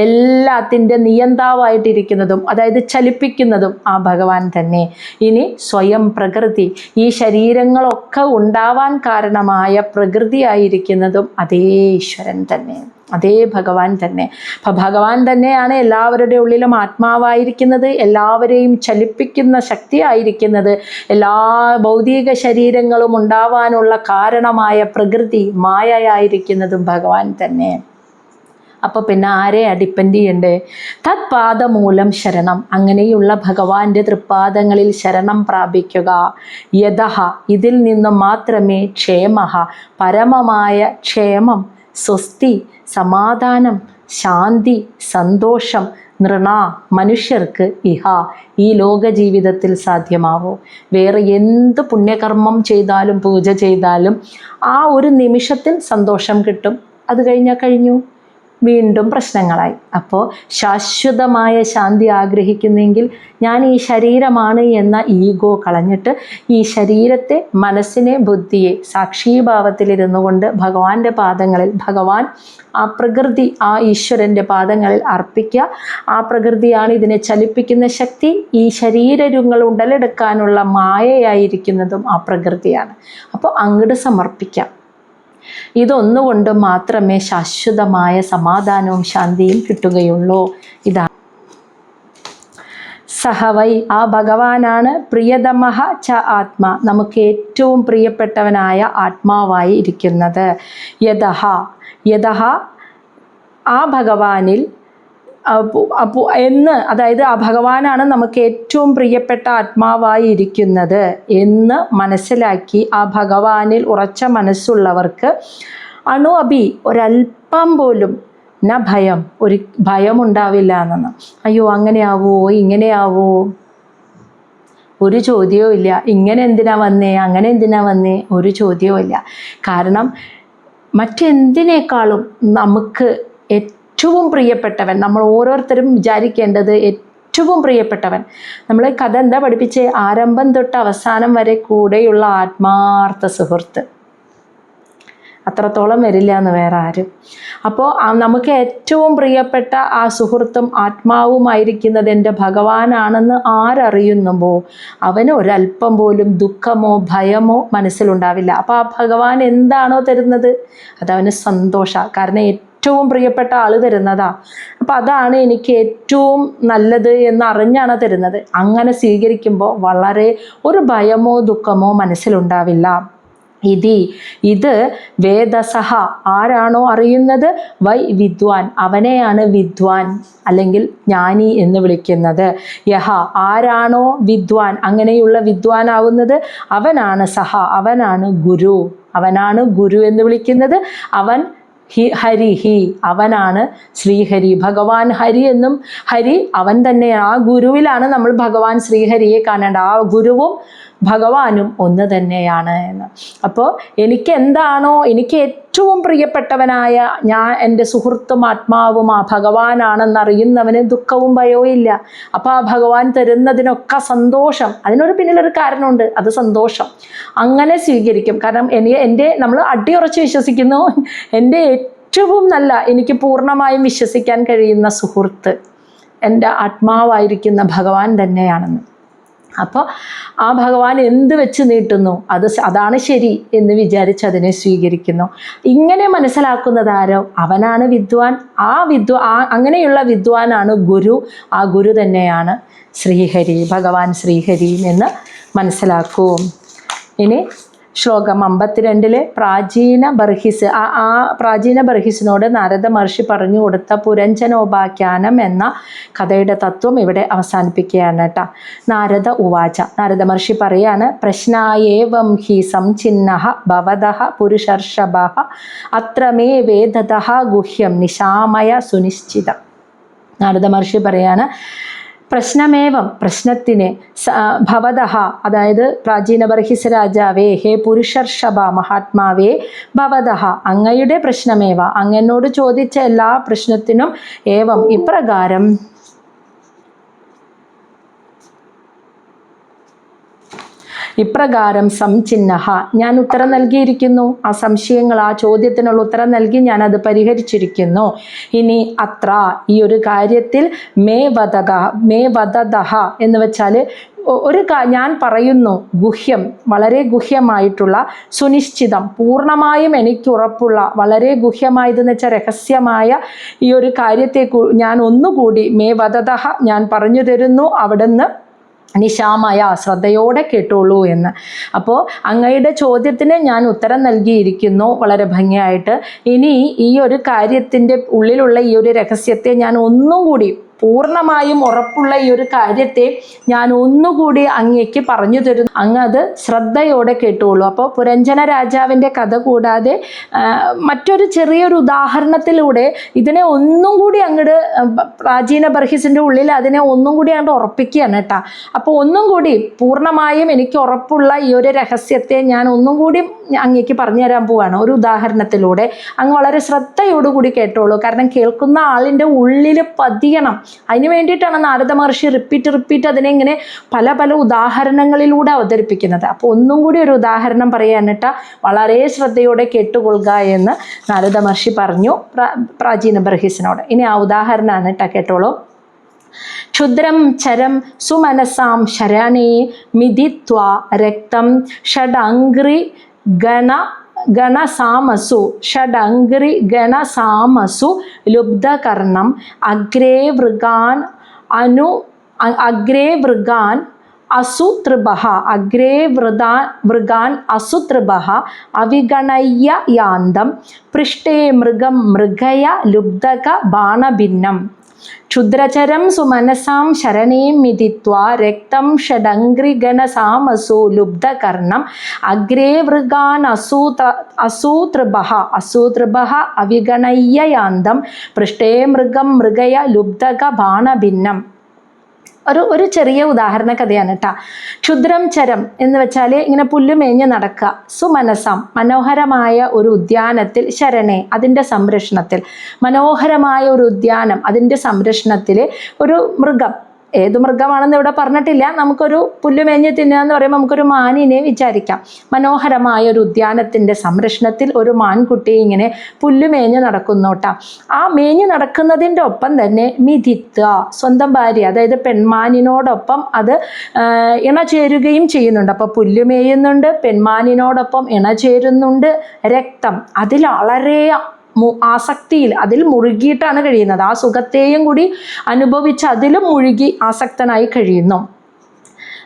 എല്ലാത്തിൻ്റെ നിയന്താവായിട്ടിരിക്കുന്നതും അതായത് ചലിപ്പിക്കുന്നതും ആ ഭഗവാൻ തന്നെ. ഇനി സ്വയം പ്രകൃതി, ഈ ശരീരങ്ങളൊക്കെ ഉണ്ടാവാൻ കാരണമായ പ്രകൃതിയായിരിക്കുന്നതും അതേ ഈശ്വരൻ തന്നെ, അതേ ഭഗവാൻ തന്നെ. അപ്പം ഭഗവാൻ തന്നെയാണ് എല്ലാവരുടെ ഉള്ളിലും ആത്മാവായിരിക്കുന്നത്, എല്ലാവരെയും ചലിപ്പിക്കുന്ന ശക്തിയായിരിക്കുന്നത്. എല്ലാ ഭൗതിക ശരീരങ്ങളും ഉണ്ടാവാനുള്ള കാരണമായ പ്രകൃതി മായയായിരിക്കുന്നതും ഭഗവാൻ തന്നെ. അപ്പോൾ പിന്നെ ആരെയാ ഡിപ്പെൻഡ് ചെയ്യണ്ടേ? തത്പാദമൂലം ശരണം, അങ്ങനെയുള്ള ഭഗവാന്റെ തൃപ്പാദങ്ങളിൽ ശരണം പ്രാപിക്കുക. യതഃ, ഇതിൽ നിന്ന് മാത്രമേ ക്ഷേമഃ, പരമമായ ക്ഷേമം, സ്വസ്തി, സമാധാനം, ശാന്തി, സന്തോഷം, നൃണ, മനുഷ്യർക്ക് ഇഹ, ഈ ലോക ജീവിതത്തിൽ സാധ്യമാവൂ. വേറെ എന്ത് പുണ്യകർമ്മം ചെയ്താലും പൂജ ചെയ്താലും ആ ഒരു നിമിഷത്തിൽ സന്തോഷം കിട്ടും. അത് കഴിഞ്ഞാൽ കഴിഞ്ഞു. വീണ്ടും പ്രശ്നങ്ങളായി. അപ്പോൾ ശാശ്വതമായ ശാന്തി ആഗ്രഹിക്കുന്നെങ്കിൽ ഞാൻ ഈ ശരീരമാണ് എന്ന ഈഗോ കളഞ്ഞിട്ട് ഈ ശരീരത്തെ, മനസ്സിനെ, ബുദ്ധിയെ സാക്ഷീഭാവത്തിലിരുന്നു കൊണ്ട് ഭഗവാന്റെ പാദങ്ങളിൽ, ഭഗവാൻ ആ പ്രകൃതി, ആ ഈശ്വരൻ്റെ പാദങ്ങളിൽ അർപ്പിക്കുക. ആ പ്രകൃതിയാണ് ഇതിനെ ചലിപ്പിക്കുന്ന ശക്തി. ഈ ശരീരങ്ങൾ ഉടലെടുക്കാനുള്ള മായയായിരിക്കുന്നതും ആ പ്രകൃതിയാണ്. അപ്പോൾ അങ്ങോട്ട് സമർപ്പിക്കാം. ഇതൊന്നുകൊണ്ട് മാത്രമേ ശാശ്വതമായ സമാധാനവും ശാന്തിയും കിട്ടുകയുള്ളൂ. ഇതാണ് സഹവൈ, ആ ഭഗവാനാണ് പ്രിയതമഃ ച ആത്മാ, നമുക്ക് ഏറ്റവും പ്രിയപ്പെട്ടവനായ ആത്മാവായി ഇരിക്കുന്നത്. യതഃ, യതഃ ആ ഭഗവാനിൽ എന്ന്, അതായത് ആ ഭഗവാനാണ് നമുക്ക് ഏറ്റവും പ്രിയപ്പെട്ട ആത്മാവായി ഇരിക്കുന്നത് എന്ന് മനസ്സിലാക്കി ആ ഭഗവാനിൽ ഉറച്ച മനസ്സുള്ളവർക്ക് അണു അഭി, ഒരല്പം പോലും ന ഭയം, ഒരു ഭയമുണ്ടാവില്ല എന്നാണ്. അയ്യോ അങ്ങനെയാവോ, ഇങ്ങനെയാവോ, ഒരു ചോദ്യവും ഇല്ല. ഇങ്ങനെ എന്തിനാ വന്നേ, അങ്ങനെ എന്തിനാ വന്നേ, ഒരു ചോദ്യവും ഇല്ല. കാരണം മറ്റെന്തിനേക്കാളും നമുക്ക് ഏറ്റവും പ്രിയപ്പെട്ടവൻ, നമ്മൾ ഓരോരുത്തരും വിചാരിക്കേണ്ടത് ഏറ്റവും പ്രിയപ്പെട്ടവൻ. നമ്മൾ കഥ എന്താ പഠിപ്പിച്ചേ? ആരംഭം തൊട്ട് അവസാനം വരെ കൂടെയുള്ള ആത്മാർത്ഥ സുഹൃത്ത്. അത്രത്തോളം വരില്ല എന്ന് വേറെ ആരും. അപ്പോൾ നമുക്ക് ഏറ്റവും പ്രിയപ്പെട്ട ആ സുഹൃത്തും ആത്മാവുമായിരിക്കുന്നത് എൻ്റെ ഭഗവാനാണെന്ന് ആരറിയുന്നുവോ അവന് ഒരല്പം പോലും ദുഃഖമോ ഭയമോ മനസ്സിലുണ്ടാവില്ല. അപ്പോൾ ആ ഭഗവാൻ എന്താണോ തരുന്നത് അതവന് സന്തോഷമാണ്. കാരണം ഏറ്റവും പ്രിയപ്പെട്ട ആൾ തരുന്നതാ. അപ്പം അതാണ് എനിക്ക് ഏറ്റവും നല്ലത് എന്നറിഞ്ഞാണ് തരുന്നത്. അങ്ങനെ സ്വീകരിക്കുമ്പോൾ വളരെ ഒരു ഭയമോ ദുഃഖമോ മനസ്സിലുണ്ടാവില്ല. ഇത് വേദസഹ, ആരാണോ അറിയുന്നത്, വൈ വിദ്വാൻ, അവനെയാണ് വിദ്വാൻ അല്ലെങ്കിൽ ജ്ഞാനി എന്ന് വിളിക്കുന്നത്. യഹ, ആരാണോ വിദ്വാൻ, അങ്ങനെയുള്ള വിദ്വാനാവുന്നത് അവനാണ് സഹ, അവനാണ് ഗുരു, അവനാണ് ഗുരു എന്ന് വിളിക്കുന്നത്. അവൻ ഹരിഹി, അവനാണ് ശ്രീഹരി. ഭഗവാൻ ഹരി എന്നും, ഹരി അവൻ തന്നെയാണ്. ആ ഗുരുവിലാണ് നമ്മൾ ഭഗവാൻ ശ്രീഹരിയെ കാണേണ്ട. ആ ഗുരുവും ഭഗവാനും ഒന്ന് തന്നെയാണ് എന്ന്. അപ്പോൾ എനിക്ക് എന്താണോ, എനിക്ക് ഏറ്റവും പ്രിയപ്പെട്ടവനായ ഞാൻ, എൻ്റെ സുഹൃത്തും ആത്മാവും ആ ഭഗവാനാണെന്നറിയുന്നവന് ദുഃഖവും ഭയവും ഇല്ല. അപ്പോൾ ആ ഭഗവാൻ തരുന്നതിനൊക്കെ സന്തോഷം. അതിനൊരു പിന്നിലൊരു കാരണമുണ്ട്, അത് സന്തോഷം. അങ്ങനെ സ്വീകരിക്കും. കാരണം നമ്മൾ അടിയുറച്ച് വിശ്വസിക്കുന്നു, എൻ്റെ ഏറ്റവും നല്ല, എനിക്ക് പൂർണ്ണമായും വിശ്വസിക്കാൻ കഴിയുന്ന സുഹൃത്ത് എൻ്റെ ആത്മാവായിരിക്കുന്ന ഭഗവാൻ തന്നെയാണെന്ന്. അപ്പോൾ ആ ഭഗവാൻ എന്ത് വെച്ച് നീട്ടുന്നു അതാണ് ശരി എന്ന് വിചാരിച്ച് അതിനെ സ്വീകരിക്കുന്നു. ഇങ്ങനെ മനസ്സിലാക്കുന്നതാരോ അവനാണ് വിദ്വാൻ. അങ്ങനെയുള്ള വിദ്വാനാണ് ഗുരു. ആ ഗുരു തന്നെയാണ് ശ്രീഹരി, ഭഗവാൻ ശ്രീഹരി എന്ന് മനസ്സിലാക്കൂ. ഇനി ശ്ലോകം 52 പ്രാചീന ബർഹിസ്, ആ പ്രാചീന ബർഹിസിനോട് നാരദ മഹർഷി പറഞ്ഞു കൊടുത്ത പുരഞ്ജനോപാഖ്യാനം എന്ന കഥയുടെ തത്വം ഇവിടെ അവസാനിപ്പിക്കുകയാണ് കേട്ടോ. നാരദ ഉവാച, നാരദ മഹർഷി പറയാണ്, പ്രശ്നായേവം ഹി സംചിന്നഃ ഭവതഃ പുരുഷർഷഭഃ അത്ര മേ വേദതഃ ഗുഹ്യം നിശാമയ സുനിശ്ചിതം. നാരദ മഹർഷി പറയാണ്, പ്രശ്നമേവം, പ്രശ്നത്തിന്, ഭവതഃ അതായത് പ്രാചീന ബർഹിസ് രാജാവേ, ഹേ പുരുഷർഷഭ മഹാത്മാവേ, ഭവതഃ അങ്ങയുടെ പ്രശ്നമേവ, അങ്ങനോട് ചോദിച്ച എല്ലാ പ്രശ്നത്തിനും ഏവം ഇപ്രകാരം സംചിന്നഃ ഞാൻ ഉത്തരം നൽകിയിരിക്കുന്നു. ആ സംശയങ്ങൾ, ആ ചോദ്യത്തിനുള്ള ഉത്തരം നൽകി ഞാനത് പരിഹരിച്ചിരിക്കുന്നു. ഇനി അത്ര, ഈ ഒരു കാര്യത്തിൽ മേ വദതഃ എന്ന് വെച്ചാൽ ഞാൻ പറയുന്നു, ഗുഹ്യം, വളരെ ഗുഹ്യമായിട്ടുള്ള, സുനിശ്ചിതം, പൂർണ്ണമായും എനിക്ക് ഉറപ്പുള്ള, വളരെ ഗുഹ്യമായതെന്ന് വെച്ചാൽ രഹസ്യമായ ഈ ഒരു കാര്യത്തെ ഞാൻ ഒന്നുകൂടി മേ വദതഃ ഞാൻ പറഞ്ഞു തരുന്നു, അവിടുന്ന് നിശാമയ ശ്രദ്ധയോടെ കേട്ടോളൂ എന്ന്. അപ്പോൾ അങ്ങയുടെ ചോദ്യത്തിന് ഞാൻ ഉത്തരം നൽകിയിരിക്കുന്നു വളരെ ഭംഗിയായിട്ട്. ഇനി ഈ ഒരു കാര്യത്തിൻ്റെ ഉള്ളിലുള്ള ഈ ഒരു രഹസ്യത്തെ ഞാൻ ഒന്നും കൂടി പൂർണ്ണമായും ഉറപ്പുള്ള ഈ ഒരു കാര്യത്തെ ഞാൻ ഒന്നുകൂടി അങ്ങേക്ക് പറഞ്ഞു തരുന്നു, അങ്ങ് അത് ശ്രദ്ധയോടെ കേട്ടുകൊള്ളൂ. അപ്പോൾ പുരഞ്ജന രാജാവിൻ്റെ കഥ കൂടാതെ മറ്റൊരു ചെറിയൊരു ഉദാഹരണത്തിലൂടെ ഇതിനെ ഒന്നും കൂടി അങ്ങോട്ട് പ്രാചീന ബർഹിസിൻ്റെ ഉള്ളിൽ അതിനെ ഒന്നും കൂടി അങ്ങോട്ട് ഉറപ്പിക്കുകയാണ് കേട്ടോ. അപ്പോൾ ഒന്നും കൂടി പൂർണ്ണമായും എനിക്ക് ഉറപ്പുള്ള ഈ ഒരു രഹസ്യത്തെ ഞാൻ ഒന്നും കൂടി അങ്ങേക്ക് പറഞ്ഞു തരാൻ പോവാണ് ഒരു ഉദാഹരണത്തിലൂടെ. അങ്ങ് വളരെ ശ്രദ്ധയോടുകൂടി കേട്ടോളൂ, കാരണം കേൾക്കുന്ന ആളിൻ്റെ ഉള്ളിൽ പതിയണം. അതിന് വേണ്ടിയിട്ടാണ് നാരദ മഹർഷി റിപ്പീറ്റ് അതിനെ ഇങ്ങനെ പല പല ഉദാഹരണങ്ങളിലൂടെ അവതരിപ്പിക്കുന്നത്. അപ്പോൾ ഒന്നും കൂടി ഒരു ഉദാഹരണം പറയാനിട്ടാ വളരെ ശ്രദ്ധയോടെ കേട്ടുകൊള്ളുക എന്ന് നാരദ മഹർഷി പറഞ്ഞു പ്രാചീന ബർഹിസിനോട്. ഇനി ആ ഉദാഹരണമാണ് കേട്ടോ, കേട്ടോളൂ. ക്ഷുദ്രം ചരം സുമനസാം ശരണേ മിതിത്വാ രക്തം ഷഡംഗ്രി ഗണസാമസു ഷഡംഗ്രി ഗണസാമസു ലുബ്ധകർണം അഗ്രേ വൃഗാൻ അസുതൃഭഃ അവിഗണയ്യ യാന്തം പൃഷ്ഠേ മൃഗയ ലുബ്ധക ബാണഭിന്നം ക്ഷുദ്രചരം സുമനസാം ശരണേം മിതിത്വാ രക്തം ഷഡംഗ്രിഗണസാമസു ലുബ്ധകർണം അഗ്രേ വൃഗാൻ അസൂതൃഭഃ അവിഗണയ്യ യാന്തം പൃഷ്ഠേ മൃഗയ ലുബ്ധക ബാണഭിന്നം. ഒരു ചെറിയ ഉദാഹരണ കഥയാണ് കേട്ടോ. ക്ഷുദ്രം ചരം എന്ന് വെച്ചാൽ ഇങ്ങനെ പുല്ലുമേഞ്ഞ് നടക്കുക. സുമനസാം മനോഹരമായ ഒരു ഉദ്യാനത്തിൽ ശരണേ അതിൻ്റെ സംരക്ഷണത്തിൽ, മനോഹരമായ ഒരു ഉദ്യാനം അതിൻ്റെ സംരക്ഷണത്തിൽ ഒരു മൃഗം, ഏത് മൃഗമാണെന്ന് ഇവിടെ പറഞ്ഞിട്ടില്ല, നമുക്കൊരു പുല്ലുമേഞ്ഞ് തിന്നുക എന്ന് പറയുമ്പോൾ നമുക്കൊരു മാനിനെ വിചാരിക്കാം. മനോഹരമായ ഒരു ഉദ്യാനത്തിൻ്റെ സംരക്ഷണത്തിൽ ഒരു മാൻകുട്ടി ഇങ്ങനെ പുല്ലുമേഞ്ഞ് നടക്കുന്നോട്ടാ. ആ മേഞ്ഞ് നടക്കുന്നതിൻ്റെ ഒപ്പം തന്നെ മിതിത്വ സ്വന്തം ഭാര്യ, അതായത് പെൺമാനിനോടൊപ്പം അത് ഇണചേരുകയും ചെയ്യുന്നുണ്ട്. അപ്പോൾ പുല്ലുമേയുന്നുണ്ട്, പെൺമാനിനോടൊപ്പം ഇണചേരുന്നുണ്ട്. രക്തം അതിൽ വളരെ ആസക്തിയിൽ അതിൽ മുഴുകിയിട്ടാണ് കഴിയുന്നത്. ആ സുഖത്തെയും കൂടി അനുഭവിച്ച് അതിലും മുഴുകി ആസക്തനായി കഴിയുന്നു.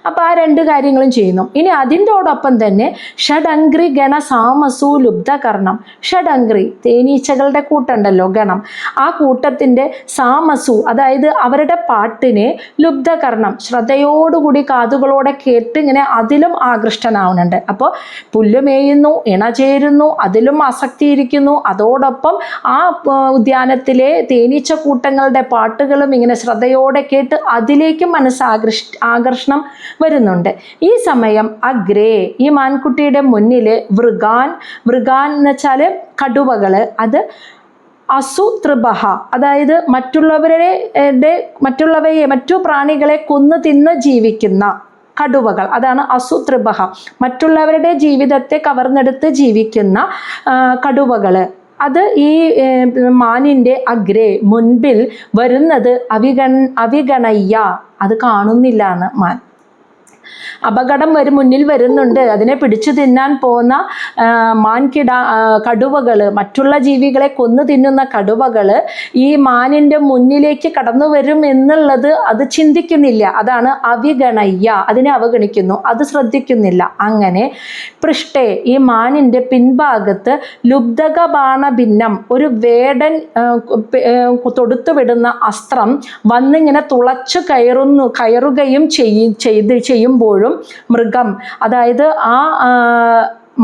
അപ്പോൾ ആ രണ്ട് കാര്യങ്ങളും ചെയ്യുന്നു. ഇനി അതിൻ്റോടൊപ്പം തന്നെ ഷഡംഗ്രി ഗണസാമസു ലുബ്ധകർണം. ഷഡംഗ്രി തേനീച്ചകളുടെ കൂട്ടുണ്ടല്ലോ, ഗണം, ആ കൂട്ടത്തിൻ്റെ സാമസു അതായത് അവരുടെ പാട്ടിനെ ലുബ്ധകർണം ശ്രദ്ധയോടുകൂടി കാതുകളോടെ കേട്ട് ഇങ്ങനെ അതിലും ആകൃഷ്ടനാവുന്നുണ്ട്. അപ്പോൾ പുല്ലുമേയുന്നു, ഇണചേരുന്നു, അതിലും ആസക്തിയിരിക്കുന്നു. അതോടൊപ്പം ആ ഉദ്യാനത്തിലെ തേനീച്ച കൂട്ടങ്ങളുടെ പാട്ടുകളും ഇങ്ങനെ ശ്രദ്ധയോടെ കേട്ട് അതിലേക്കും ആകർഷണം വരുന്നുണ്ട്. ഈ സമയം അഗ്രേ ഈ മാൻകുട്ടിയുടെ മുന്നിൽ വൃഗാൻ എന്ന് വെച്ചാൽ കടുവകൾ, അത് അസുതൃഭഃ അതായത് മറ്റു പ്രാണികളെ കൊന്നു തിന്ന് ജീവിക്കുന്ന കടുവകൾ, അതാണ് അസുതൃഭഃ. മറ്റുള്ളവരുടെ ജീവിതത്തെ കവർന്നെടുത്ത് ജീവിക്കുന്ന കടുവകൾ. അത് ഈ മാനിൻ്റെ അഗ്രേ മുൻപിൽ വരുന്നത് അവിഗണയ്യ അത് കാണുന്നില്ല എന്ന് മാൻ. അപകടം മുന്നിൽ വരുന്നുണ്ട്, അതിനെ പിടിച്ചു തിന്നാൻ പോകുന്ന കടുവകൾ, മറ്റുള്ള ജീവികളെ കൊന്നു തിന്നുന്ന കടുവകൾ ഈ മാനിൻ്റെ മുന്നിലേക്ക് കടന്നു വരും എന്നുള്ളത് അത് ചിന്തിക്കുന്നില്ല. അതാണ് അവിഗണയ്യ, അതിനെ അവഗണിക്കുന്നു, അത് ശ്രദ്ധിക്കുന്നില്ല. അങ്ങനെ പൃഷ്ഠേ ഈ മാനിൻ്റെ പിൻഭാഗത്ത് ലുബ്ധക ബാണഭിന്നം ഒരു വേടൻ തൊടുത്തുവിടുന്ന അസ്ത്രം വന്നിങ്ങനെ തുളച്ചു കയറുകയും ചെയ്യുമ്പോഴും മൃഗം അതായത് ആ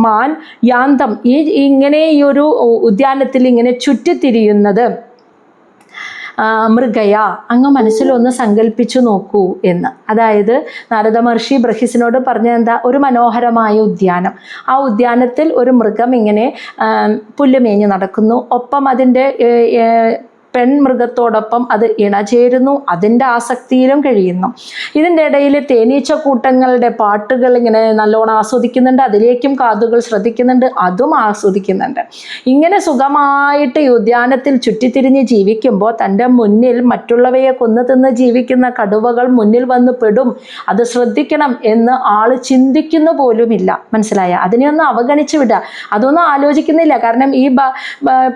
മാൻ യാന്തം ഇങ്ങനെ ഈ ഒരു ഉദ്യാനത്തിൽ ഇങ്ങനെ ചുറ്റിത്തിരിയുന്നത് മൃഗയ അങ്ങ് മനസ്സിലൊന്ന് സങ്കല്പിച്ചു നോക്കൂ എന്ന്. അതായത് നാരദ മഹർഷി ബർഹിസിനോട് പറഞ്ഞ എന്താ, ഒരു മനോഹരമായ ഉദ്യാനം, ആ ഉദ്യാനത്തിൽ ഒരു മൃഗം ഇങ്ങനെ പുല്ലുമേഞ്ഞ് നടക്കുന്നു, ഒപ്പം അതിൻ്റെ പെൺമൃഗത്തോടൊപ്പം അത് ഇണചേരുന്നു, അതിൻ്റെ ആസക്തിയിലും കഴിയുന്നു. ഇതിൻ്റെ ഇടയിൽ തേനീച്ച കൂട്ടങ്ങളുടെ പാട്ടുകൾ ഇങ്ങനെ നല്ലോണം ആസ്വദിക്കുന്നുണ്ട്, അതിലേക്കും കാതുകൾ ശ്രദ്ധിക്കുന്നുണ്ട്, അതും ആസ്വദിക്കുന്നുണ്ട്. ഇങ്ങനെ സുഖമായിട്ട് ഈ ഉദ്യാനത്തിൽ ചുറ്റിത്തിരിഞ്ഞ് ജീവിക്കുമ്പോൾ തൻ്റെ മുന്നിൽ മറ്റുള്ളവയെ കൊന്നു തിന്ന് ജീവിക്കുന്ന കടുവകൾ മുന്നിൽ വന്ന് പെടും, അത് ശ്രദ്ധിക്കണം എന്ന് ആൾ ചിന്തിക്കുന്നു പോലുമില്ല. മനസ്സിലായ? അതിനെയൊന്നും അവഗണിച്ച് വിടുക, അതൊന്നും ആലോചിക്കുന്നില്ല. കാരണം ഈ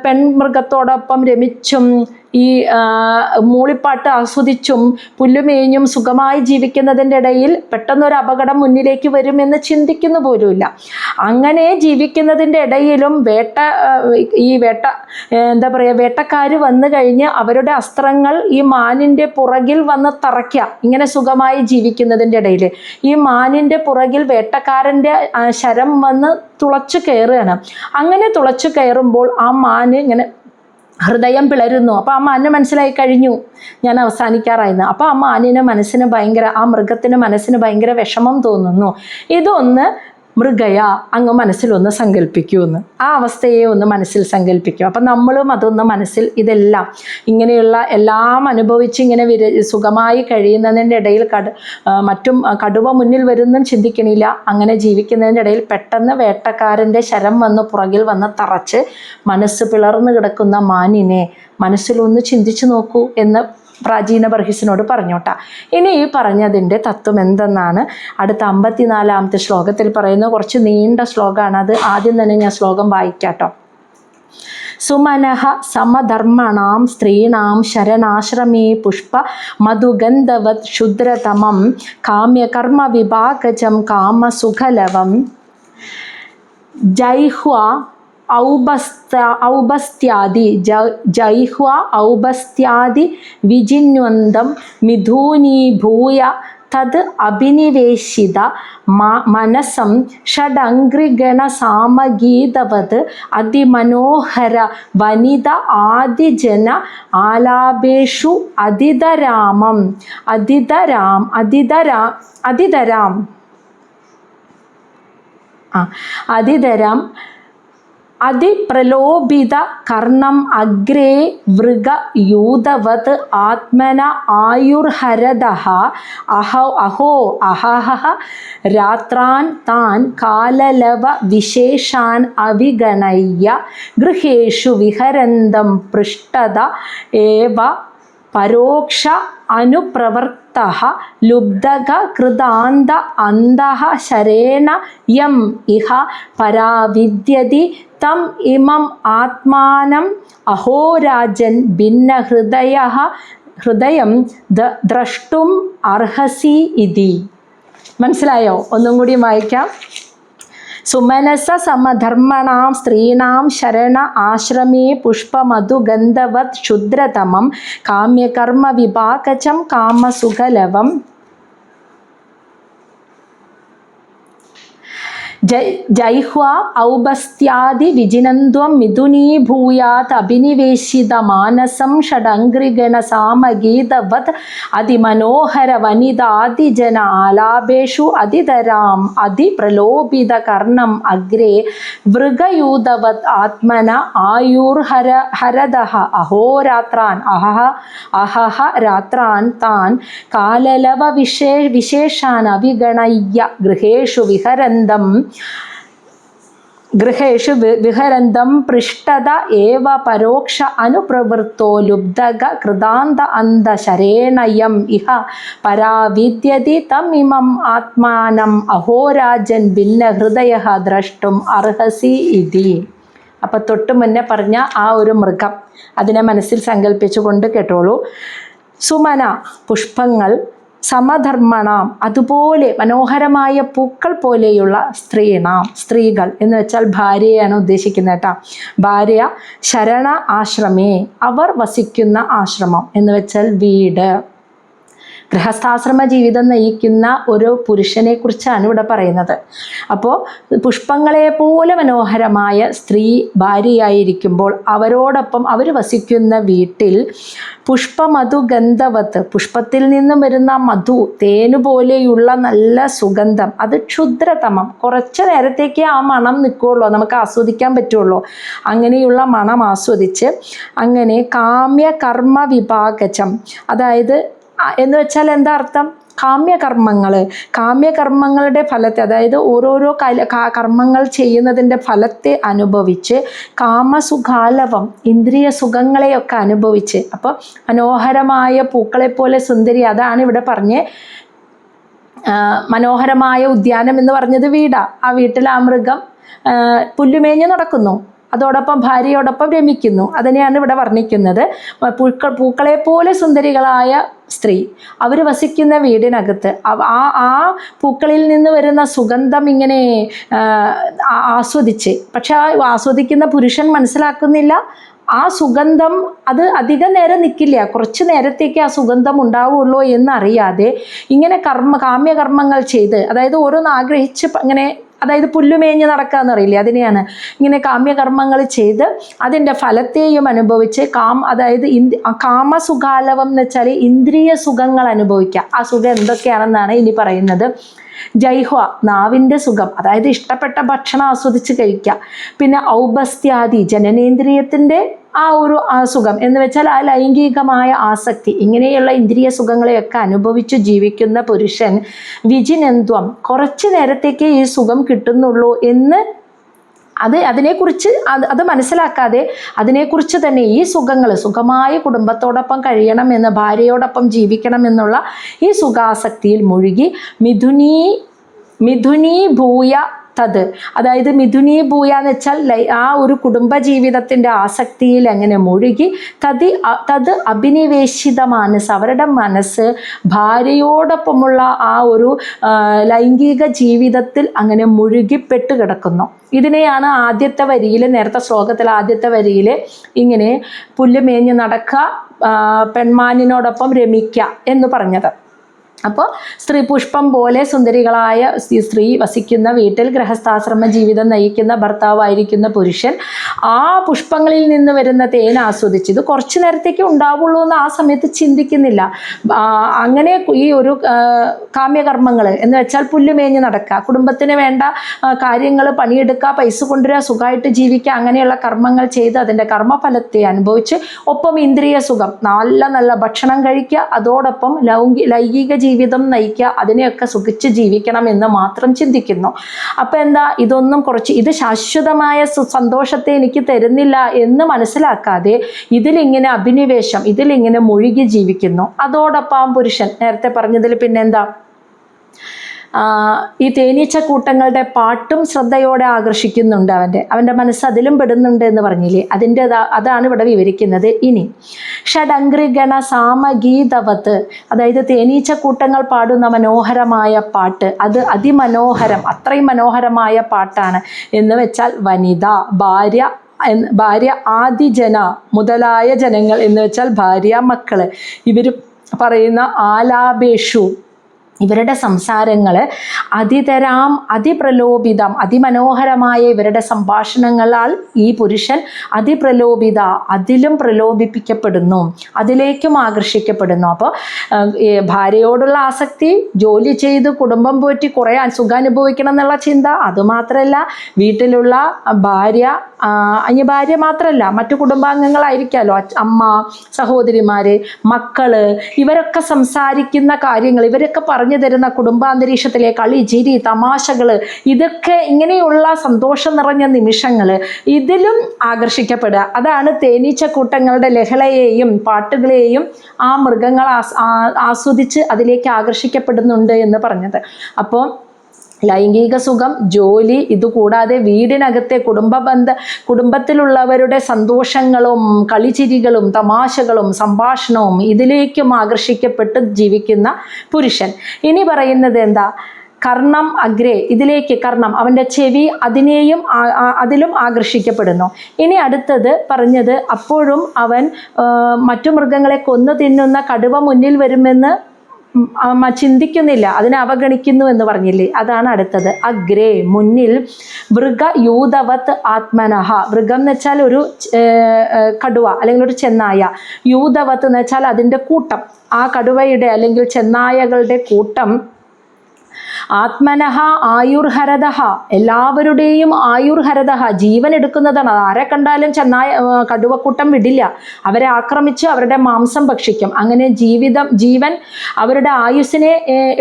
പെൺമൃഗത്തോടൊപ്പം രമിച്ചും ഈ മൂളിപ്പാട്ട് ആസ്വദിച്ചും പുല്ലുമേഞ്ഞും സുഖമായി ജീവിക്കുന്നതിൻ്റെ ഇടയിൽ പെട്ടെന്നൊരു അപകടം മുന്നിലേക്ക് വരുമെന്ന് ചിന്തിക്കുന്നു പോലുമില്ല. അങ്ങനെ ജീവിക്കുന്നതിൻ്റെ ഇടയിലും വേട്ടക്കാർ വന്നു കഴിഞ്ഞ് അവരുടെ അസ്ത്രങ്ങൾ ഈ മാനിൻ്റെ പുറകിൽ വന്ന് തറയ്ക്കുക. ഇങ്ങനെ സുഖമായി ജീവിക്കുന്നതിൻ്റെ ഇടയിൽ ഈ മാനിൻ്റെ പുറകിൽ വേട്ടക്കാരൻ്റെ ശരം വന്ന് തുളച്ചു കയറുകയാണ്. അങ്ങനെ തുളച്ചു കയറുമ്പോൾ ആ മാന് ഇങ്ങനെ ഹൃദയം പിളരുന്നു. അപ്പോൾ ആ മാനിന് മനസ്സിലായി കഴിഞ്ഞു ഞാൻ അവസാനിക്കാറായിരുന്നു. അപ്പോൾ ആ മാനിന് മനസ്സിന് ആ മൃഗത്തിന് മനസ്സിന് ഭയങ്കര വിഷമം തോന്നുന്നു. ഇതൊന്ന് മൃഗയ അങ്ങ് മനസ്സിലൊന്ന് സങ്കല്പിക്കുമെന്ന്, ആ അവസ്ഥയെ ഒന്ന് മനസ്സിൽ സങ്കല്പിക്കും. അപ്പം നമ്മളും അതൊന്ന് മനസ്സിൽ ഇതെല്ലാം ഇങ്ങനെയുള്ള എല്ലാം അനുഭവിച്ച് ഇങ്ങനെ സുഖമായി കഴിയുന്നതിൻ്റെ ഇടയിൽ മറ്റും കടുവ മുന്നിൽ വരുന്നും ചിന്തിക്കണില്ല. അങ്ങനെ ജീവിക്കുന്നതിൻ്റെ ഇടയിൽ പെട്ടെന്ന് വേട്ടക്കാരൻ്റെ ശരം വന്ന് പുറകിൽ വന്ന് തറച്ച് മനസ്സ് പിളർന്നു കിടക്കുന്ന മാനിനെ മനസ്സിലൊന്ന് ചിന്തിച്ചു നോക്കൂ എന്ന് പ്രാചീന ബർഹിസിനോട് പറഞ്ഞോട്ടാ. ഇനി ഈ പറഞ്ഞതിൻ്റെ തത്വം എന്തെന്നാണ് അടുത്ത 54-ാമത്തെ ശ്ലോകത്തിൽ പറയുന്നത്. കുറച്ച് നീണ്ട ശ്ലോകമാണ്, അത് ആദ്യം തന്നെ ഞാൻ ശ്ലോകം വായിക്കാട്ടോ. സുമനഃ സമധർമ്മണാം സ്ത്രീണാം ശരണാശ്രമേ പുഷ്പ മധുഗന്ധവത് ക്ഷുദ്രതമം കാമ്യകർമ്മ വിഭാഗജം കാമസുഖലവം ജൈഹ്വ ഔപസ്ത്യാദി വിജിന്വന്തം മിഥുനീഭൂയ തത് അഭിനിവേശിത മനസം ഷഡംഗ്രിഗണസാമഗീതവത് അതിമനോഹര വനിത ആദിജന ആലാപേഷു അതിതരാം അതിപ്രലോഭിത കർണം അഗ്രേ വൃഗയൂതവത് ആത്മന ആയുർഹരദഃ അഹഹ രാത്രാൻ താൻ കാലലവ വിശേഷാൻ അവിഗണയ്യ ഗൃഹേഷു വിഹരന്തം പൃഷ്ടത ഏവ പരോക്ഷ അനുപ്രവർത്തഃ ലുബ്ധക കൃതാന്ത അന്തഃ ശരേണ യം ഇഹ പരാവിദ്യതി തം ഇമം ആത്മാനം അഹോരാജൻ ഹൃദയം ദ്രഷ്ടും അർഹസി ഇതി. മനസ്സിലായോ? ഒന്നും കൂടി വായിക്കാം. സുമനസ സമധർമ്മണാം സ്ത്രീണാം ശരണ ആശ്രമേ പുഷ്പമധുഗന്ധവത് ക്ഷുദ്രതമം കാമ്യകർമ്മ വിഭാഗജം കാമസുഖലവം ജൈഹ്വ ഔപസ്ത്യാദി വിജിനന്ത്വം മിഥുനീഭൂയാത് അഭിനിവേശിത മാനസം ഷഡംഗ്രിഗണ സാമഗീതവത് അതിമനോഹര വനിതാദിജന ആലാപേഷു അതിതരാം അതിപ്രലോഭിത കർണം അഗ്രേ വൃഗയൂതവത് ആത്മന ആയുർഹരദഃ അഹോരാത്രാൻ അഹഹ രാത്രാൻ താൻ കാലലവ വിശേഷാൻ അവിഗണയ്യ ഗൃഹേഷു വിഹരന്തം പൃഷ്ടത ഏവ പരോക്ഷ അനുപ്രവൃത്തോ ലുബ്ധക കൃതാന്ത അന്ത ശരേണയം ഇഹ പരാവിദ്യതി തമിമം ആത്മാനം അഹോരാജൻ ഭിന്നഹൃദയഃ ദ്രഷ്ടും അർഹസി ഇതി. അപ്പം തൊട്ട് മുന്നേ പറഞ്ഞ ആ ഒരു മൃഗം അതിനെ മനസ്സിൽ സങ്കല്പിച്ചുകൊണ്ട് കേട്ടോളൂ. സുമന പുഷ്പങ്ങൾ, സമധർമ്മണാം അതുപോലെ മനോഹരമായ പൂക്കൾ പോലെയുള്ള സ്ത്രീകൾ എന്ന് വെച്ചാൽ ഭാര്യയാണ് ഉദ്ദേശിക്കുന്നത് കേട്ടോ. ഭാര്യ ശരണ ആശ്രമേ അവർ വസിക്കുന്ന ആശ്രമം എന്ന് വെച്ചാൽ വീട്. ഗൃഹസ്ഥാശ്രമ ജീവിതം നയിക്കുന്ന ഒരു പുരുഷനെ കുറിച്ചാണ് ഇവിടെ പറയുന്നത്. അപ്പോൾ പുഷ്പങ്ങളെ പോലെ മനോഹരമായ സ്ത്രീ ഭാര്യയായിരിക്കുമ്പോൾ അവരോടൊപ്പം അവർ വസിക്കുന്ന വീട്ടിൽ പുഷ്പമധുഗന്ധവത്ത് പുഷ്പത്തിൽ നിന്നും വരുന്ന മധു തേനുപോലെയുള്ള നല്ല സുഗന്ധം, അത് ക്ഷുദ്രതമം കുറച്ച് നേരത്തേക്ക് ആ മണം നിൽക്കുകയുള്ളൂ, നമുക്ക് ആസ്വദിക്കാൻ പറ്റുള്ളൂ. അങ്ങനെയുള്ള മണം ആസ്വദിച്ച് അങ്ങനെ കാമ്യകർമ്മ വിഭാഗജം, അതായത് എന്ന് വെച്ചാൽ എന്താ അർത്ഥം? കാമ്യകർമ്മങ്ങളുടെ ഫലത്തെ, അതായത് ഓരോരോ കർമ്മങ്ങൾ ചെയ്യുന്നതിൻ്റെ ഫലത്തെ അനുഭവിച്ച് കാമസുഖാലവം ഇന്ദ്രിയ സുഖങ്ങളെയൊക്കെ അനുഭവിച്ച്, അപ്പോൾ മനോഹരമായ പൂക്കളെപ്പോലെ സുന്ദരി, അതാണ് ഇവിടെ പറഞ്ഞ് മനോഹരമായ ഉദ്യാനം എന്ന് പറഞ്ഞത് വീടാ. ആ വീട്ടിൽ ആ മൃഗം പുല്ലുമേഞ്ഞ് നടക്കുന്നു. അതോടൊപ്പം ഭാര്യയോടൊപ്പം രമിക്കുന്നു. അതിനെയാണ് ഇവിടെ വർണ്ണിക്കുന്നത്. പൂക്കളെ പോലെ സുന്ദരികളായ സ്ത്രീ അവർ വസിക്കുന്ന വീടിനകത്ത് ആ പൂക്കളിൽ നിന്ന് വരുന്ന സുഗന്ധം ഇങ്ങനെ ആസ്വദിച്ച്, പക്ഷെ ആ ആസ്വദിക്കുന്ന പുരുഷൻ മനസ്സിലാക്കുന്നില്ല ആ സുഗന്ധം അത് അധികം നേരം നിൽക്കില്ല, കുറച്ച് നേരത്തേക്ക് ആ സുഗന്ധം ഉണ്ടാവുള്ളൂ എന്നറിയാതെ ഇങ്ങനെ കാമ്യകർമ്മങ്ങൾ ചെയ്ത്, അതായത് ഓരോന്ന് ആഗ്രഹിച്ച് ഇങ്ങനെ, അതായത് പുല്ലുമേഞ്ഞ് നടക്കുക എന്നറിയില്ലേ, അതിനെയാണ് ഇങ്ങനെ കാമ്യകർമ്മങ്ങൾ ചെയ്ത് അതിൻ്റെ ഫലത്തെയും അനുഭവിച്ച് അതായത് കാമസുഖാലവം എന്ന് വെച്ചാൽ ഇന്ദ്രിയ സുഖങ്ങൾ അനുഭവിക്കുക. ആ സുഖം എന്തൊക്കെയാണെന്നാണ് ഇനി പറയുന്നത്. ജൈഹ്വ നാവിൻ്റെ സുഖം, അതായത് ഇഷ്ടപ്പെട്ട ഭക്ഷണം ആസ്വദിച്ച് കഴിക്കുക. പിന്നെ ഔപസ്ഥ്യാദി ജനനേന്ദ്രിയത്തിൻ്റെ ആ ഒരു സുഖം എന്ന് വെച്ചാൽ ആ ലൈംഗികമായ ആസക്തി, ഇങ്ങനെയുള്ള ഇന്ദ്രിയ സുഖങ്ങളെയൊക്കെ അനുഭവിച്ചു ജീവിക്കുന്ന പുരുഷൻ വിജിനന്ത്വം, കുറച്ച് നേരത്തേക്ക് ഈ സുഖം കിട്ടുന്നുള്ളൂ എന്ന് അതിനെക്കുറിച്ച് അത് മനസ്സിലാക്കാതെ അതിനെക്കുറിച്ച് തന്നെ ഈ സുഖമായ കുടുംബത്തോടൊപ്പം കഴിയണമെന്ന്, ഭാര്യയോടൊപ്പം ജീവിക്കണം എന്നുള്ള ഈ സുഖാസക്തിയിൽ മുഴുകി മിഥുനീ ഭൂയ തത്, അതായത് മിഥുനീ ഭൂയ എന്ന് വെച്ചാൽ ആ ഒരു കുടുംബജീവിതത്തിൻ്റെ ആസക്തിയിൽ അങ്ങനെ മുഴുകി തത് അഭിനിവേശിത മനസ്സ്, അവരുടെ മനസ്സ് ഭാര്യയോടൊപ്പമുള്ള ആ ഒരു ലൈംഗിക ജീവിതത്തിൽ അങ്ങനെ മുഴുകിപ്പെട്ട് കിടക്കുന്നു. ഇതിനെയാണ് ആദ്യത്തെ വരിയിൽ, നേരത്തെ ശ്ലോകത്തിൽ ആദ്യത്തെ വരിയിൽ ഇങ്ങനെ പുല്ലുമേഞ്ഞ് നടക്കുക, പെൺമാനിനോടൊപ്പം രമിക്കുക എന്ന് പറഞ്ഞത്. അപ്പോൾ സ്ത്രീ പുഷ്പം പോലെ സുന്ദരികളായ സ്ത്രീ വസിക്കുന്ന വീട്ടിൽ ഗൃഹസ്ഥാശ്രമ ജീവിതം നയിക്കുന്ന ഭർത്താവായിരിക്കുന്ന പുരുഷൻ ആ പുഷ്പങ്ങളിൽ നിന്ന് വരുന്ന തേൻ ആസ്വദിച്ച്, ഇത് കുറച്ച് നേരത്തേക്ക് ഉണ്ടാവുള്ളൂ എന്ന് ആ സമയത്ത് ചിന്തിക്കുന്നില്ല. അങ്ങനെ ഈ ഒരു കാമ്യകർമ്മങ്ങൾ എന്ന് വെച്ചാൽ പുല്ലുമേഞ്ഞ് നടക്കുക, കുടുംബത്തിന് വേണ്ട കാര്യങ്ങൾ പണിയെടുക്കുക, പൈസ കൊണ്ടുവരിക, സുഖമായിട്ട് ജീവിക്കുക, അങ്ങനെയുള്ള കർമ്മങ്ങൾ ചെയ്ത് അതിൻ്റെ കർമ്മഫലത്തെ അനുഭവിച്ച് ഒപ്പം ഇന്ദ്രിയ സുഖം, നല്ല നല്ല ഭക്ഷണം കഴിക്കുക, അതോടൊപ്പം ലൈംഗിക ജീവിതം നയിക്കുക, അതിനെയൊക്കെ സുഖിച്ച് ജീവിക്കണം എന്ന് മാത്രം ചിന്തിക്കുന്നു. അപ്പം എന്താ, ഇത് ശാശ്വതമായ സന്തോഷത്തെ എനിക്ക് തരുന്നില്ല എന്ന് മനസ്സിലാക്കാതെ ഇതിലിങ്ങനെ അഭിനിവേശം, ഇതിലിങ്ങനെ മുഴുകി ജീവിക്കുന്നു. അതോടൊപ്പം പുരുഷൻ നേരത്തെ പറഞ്ഞതിൽ പിന്നെന്താ, ഈ തേനീച്ചക്കൂട്ടങ്ങളുടെ പാട്ടും ശ്രദ്ധയോടെ ആകർഷിക്കുന്നുണ്ട്. അവൻ്റെ മനസ്സ് അതിലും പെടുന്നുണ്ട് എന്ന് പറഞ്ഞില്ലേ, അതാണ് ഇവിടെ വിവരിക്കുന്നത്. ഇനി ഷഡംഗ്രിഗണ സാമഗീതവത്ത്, അതായത് തേനീച്ചക്കൂട്ടങ്ങൾ പാടുന്ന മനോഹരമായ പാട്ട്, അത് അതിമനോഹരം, അത്രയും മനോഹരമായ പാട്ടാണ്. എന്ന് വെച്ചാൽ വനിത, ഭാര്യ ആദിജന, മുതലായ ജനങ്ങൾ എന്ന് വെച്ചാൽ ഭാര്യ, മക്കള്, ഇവർ പറയുന്ന ആലാപേഷു, ഇവരുടെ സംസാരങ്ങൾ അതിപ്രലോഭിതം, അതിമനോഹരമായ ഇവരുടെ സംഭാഷണങ്ങളാൽ ഈ പുരുഷൻ അതിലും പ്രലോഭിപ്പിക്കപ്പെടുന്നു, അതിലേക്കും ആകർഷിക്കപ്പെടുന്നു. അപ്പോൾ ഭാര്യയോടുള്ള ആസക്തി, ജോലി ചെയ്ത് കുടുംബം പോറ്റി കുറേ സുഖാനുഭവിക്കണം എന്നുള്ള ചിന്ത, അതുമാത്രമല്ല വീട്ടിലുള്ള ഭാര്യ മാത്രമല്ല മറ്റു കുടുംബാംഗങ്ങളായിരിക്കാമല്ലോ, അമ്മ, സഹോദരിമാർ, മക്കള്, ഇവരൊക്കെ സംസാരിക്കുന്ന കാര്യങ്ങൾ, ഇവരൊക്കെ പറഞ്ഞു തരുന്ന കുടുംബാന്തരീക്ഷത്തിലെ കളി, ചിരി, തമാശകൾ, ഇതൊക്കെ ഇങ്ങനെയുള്ള സന്തോഷം നിറഞ്ഞ നിമിഷങ്ങൾ, ഇതിലും ആകർഷിക്കപ്പെടുക. അതാണ് തേനീച്ചക്കൂട്ടങ്ങളുടെ ലഹളയെയും പാട്ടുകളെയും ആ മൃഗങ്ങൾ ആസ്വദിച്ച് അതിലേക്ക് ആകർഷിക്കപ്പെടുന്നുണ്ട് എന്ന് പറഞ്ഞത്. അപ്പോൾ ലൈംഗിക സുഖം, ജോലി, ഇതുകൂടാതെ വീടിനകത്തെ കുടുംബത്തിലുള്ളവരുടെ സന്തോഷങ്ങളും കളിച്ചിരികളും തമാശകളും സംഭാഷണവും ഇതിലേക്കും ആകർഷിക്കപ്പെട്ട് ജീവിക്കുന്ന പുരുഷൻ. ഇനി പറയുന്നത് എന്താ, കർണം അഗ്രേ, ഇതിലേക്ക് കർണം, അവൻ്റെ ചെവി, അതിലും ആകർഷിക്കപ്പെടുന്നു. ഇനി അടുത്തത് പറഞ്ഞത്, അപ്പോഴും അവൻ മറ്റു മൃഗങ്ങളെ കൊന്നു തിന്നുന്ന കടുവ മുന്നിൽ വരുമെന്ന് ചിന്തിക്കുന്നില്ല, അതിനെ അവഗണിക്കുന്നു എന്ന് പറഞ്ഞില്ലേ, അതാണ് അടുത്തത്. അഗ്രേ, മുന്നിൽ, മൃഗയൂതവത് ആത്മനഹ, മൃഗം എന്ന് വെച്ചാൽ ഒരു കടുവ അല്ലെങ്കിൽ ഒരു ചെന്നായ, യൂതവത്ത് എന്ന് വെച്ചാൽ അതിൻ്റെ കൂട്ടം, ആ കടുവയുടെ അല്ലെങ്കിൽ ചെന്നായകളുടെ കൂട്ടം, ആത്മനഹ ആയുർഹരതഹ, എല്ലാവരുടെയും ആയുർഹരതഹ, ജീവൻ എടുക്കുന്നതാണ്. ആരെ കണ്ടാലും കടുവക്കൂട്ടം വിടില്ല, അവരെ ആക്രമിച്ച് അവരുടെ മാംസം ഭക്ഷിക്കും. അങ്ങനെ ജീവൻ അവരുടെ ആയുസ്സിനെ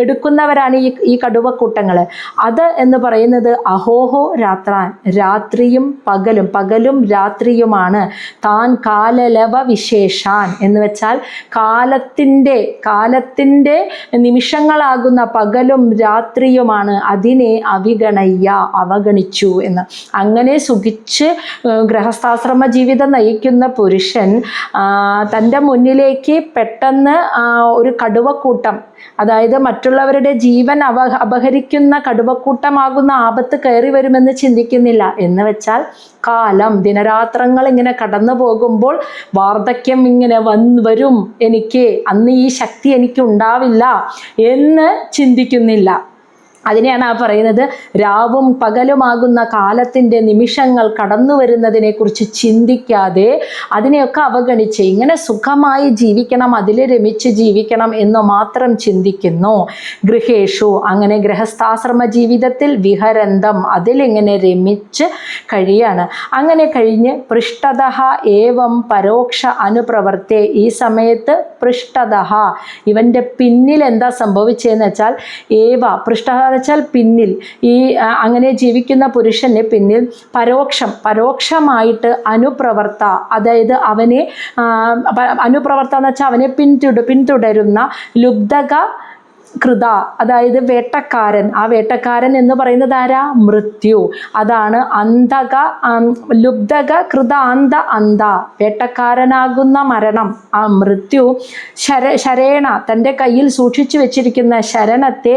എടുക്കുന്നവരാണ് ഈ കടുവക്കൂട്ടങ്ങൾ. അത് എന്ന് പറയുന്നത് അഹോഹോ രാത്രാൻ, രാത്രിയും പകലും രാത്രിയുമാണ്. താൻ കാലലവ വിശേഷാൻ എന്ന് വെച്ചാൽ കാലത്തിൻ്റെ നിമിഷങ്ങളാകുന്ന പകലും രാത്രി രാത്രിയുമാണ്, അതിനെ അവഗണിച്ചു എന്ന്. അങ്ങനെ സുഖിച്ച് ഗൃഹസ്ഥാശ്രമ ജീവിതം നയിക്കുന്ന പുരുഷൻ തൻ്റെ മുന്നിലേക്ക് പെട്ടെന്ന് ഒരു കടുവക്കൂട്ടം, അതായത് മറ്റുള്ളവരുടെ ജീവൻ അപഹരിക്കുന്ന കടുവക്കൂട്ടമാകുന്ന ആപത്ത് കയറി വരുമെന്ന് ചിന്തിക്കുന്നില്ല. എന്ന് വെച്ചാൽ കാലം, ദിനരാത്രങ്ങൾ ഇങ്ങനെ കടന്നു പോകുമ്പോൾ വാർദ്ധക്യം ഇങ്ങനെ വരും, എനിക്ക് അന്ന് ഈ ശക്തി എനിക്ക് ഉണ്ടാവില്ല എന്ന് ചിന്തിക്കുന്നില്ല. അതിനെയാണ് പറയുന്നത്, രാവും പകലുമാകുന്ന കാലത്തിൻ്റെ നിമിഷങ്ങൾ കടന്നു വരുന്നതിനെക്കുറിച്ച് ചിന്തിക്കാതെ അതിനെയൊക്കെ അവഗണിച്ച് ഇങ്ങനെ സുഖമായി ജീവിക്കണം, അതിൽ രമിച്ച് ജീവിക്കണം എന്ന് മാത്രം ചിന്തിക്കുന്നു. ഗൃഹേഷു, അങ്ങനെ ഗൃഹസ്ഥാശ്രമ ജീവിതത്തിൽ വിഹരന്തം, അതിലിങ്ങനെ രമിച്ച് കഴിയാണ്. അങ്ങനെ കഴിഞ്ഞ് പൃഷ്ഠതഃ ഏവം പരോക്ഷ അനുപ്രവർത്തേ, ഈ സമയത്ത് പൃഷ്ഠതഃ, ഇവൻ്റെ പിന്നിൽ എന്താ സംഭവിച്ചതെന്ന് വെച്ചാൽ പൃഷ്ഠ പിന്നിൽ, ഈ അങ്ങനെ ജീവിക്കുന്ന പുരുഷന് പിന്നിൽ പരോക്ഷമായിട്ട് അനുപ്രവർത്ത, അതായത് അവനെ അനുപ്രവർത്ത എന്ന് വെച്ചാൽ അവനെ പിന്തുടരുന്ന ലുബ്ധക കൃത, അതായത് വേട്ടക്കാരൻ. ആ വേട്ടക്കാരൻ എന്ന് പറയുന്നത് ആരാ? മൃത്യു. അതാണ് അന്ധക, ലുബ്ധക കൃതാന്ത, വേട്ടക്കാരനാകുന്ന മരണം. ആ മൃത്യു ശരേണ, തൻ്റെ കയ്യിൽ സൂക്ഷിച്ചു വെച്ചിരിക്കുന്ന ശരണത്തെ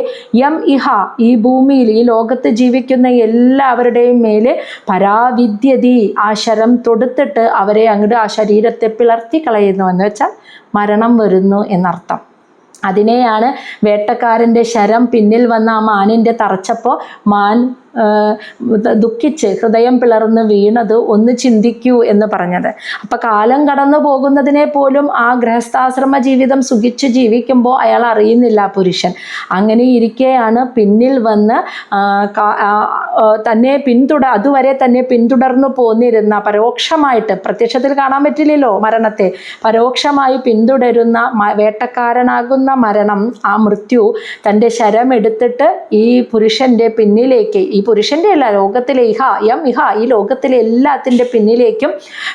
ഇഹ, ഈ ഭൂമിയിൽ ഈ ലോകത്ത് ജീവിക്കുന്ന എല്ലാവരുടെയും മേലെ പരാവിദ്യതി, ആ ശരം തൊടുത്തിട്ട് അവരെ അങ്ങോട്ട് ആ ശരീരത്തെ പിളർത്തി കളയുന്നു. എന്ന് വെച്ചാൽ മരണം വരുന്നു എന്നർത്ഥം. അതിനെയാണ് വേട്ടക്കാരൻ്റെ ശരം പിന്നിൽ വന്ന ആ മാനിൻ്റെ തറച്ചപ്പോൾ മാൻ ദുഃഖിച്ച് ഹൃദയം പിളർന്ന് വീണത് ഒന്ന് ചിന്തിക്കൂ എന്ന് പറഞ്ഞത്. അപ്പം കാലം കടന്നു പോകുന്നതിനെ പോലും ആ ഗൃഹസ്ഥാശ്രമ ജീവിതം സുഖിച്ച് ജീവിക്കുമ്പോൾ അയാൾ അറിയുന്നില്ല പുരുഷൻ. അങ്ങനെ ഇരിക്കെയാണ് പിന്നിൽ വന്ന് തന്നെ അതുവരെ തന്നെ പിന്തുടർന്നു പോന്നിരുന്ന, പരോക്ഷമായിട്ട്, പ്രത്യക്ഷത്തിൽ കാണാൻ പറ്റില്ലല്ലോ മരണത്തെ, പരോക്ഷമായി പിന്തുടരുന്ന വേട്ടക്കാരനാകുന്ന മരണം, ആ മൃത്യു തൻ്റെ ശരമെടുത്തിട്ട് ഈ പുരുഷൻ്റെ പിന്നിലേക്ക്, ഈ പുരുഷൻ്റെ അല്ല, ലോകത്തിലെ ഈ ലോകത്തിലെ എല്ലാത്തിൻ്റെ പിന്നിലേക്കും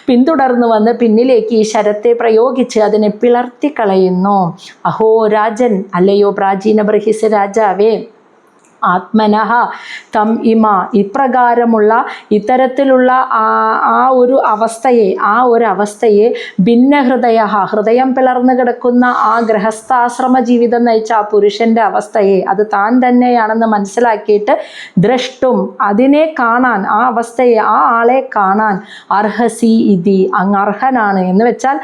പിന്തുടർന്നു വന്ന് പിന്നിലേക്ക് ഈ ശരത്തെ പ്രയോഗിച്ച് അതിനെ പിളർത്തിക്കളയുന്നു. അഹോ രാജൻ, അല്ലയോ പ്രാചീന ബർഹിസ് രാജാവേ, ആത്മനഃ തം ഇമ, ഇപ്രകാരമുള്ള ഇത്തരത്തിലുള്ള ആ ഒരു അവസ്ഥയെ ഭിന്നഹൃദയ, ഹൃദയം പിളർന്നു കിടക്കുന്ന ആ ഗൃഹസ്ഥാശ്രമ ജീവിതം നയിച്ച ആ പുരുഷൻ്റെ അവസ്ഥയെ, അത് താൻ തന്നെയാണെന്ന് മനസ്സിലാക്കിയിട്ട് ദ്രഷ്ടും, അതിനെ കാണാൻ, ആ അവസ്ഥയെ, ആ ആളെ കാണാൻ, അർഹസി ഇതി, അങ്ങ് അർഹനാണ് എന്ന് വെച്ചാൽ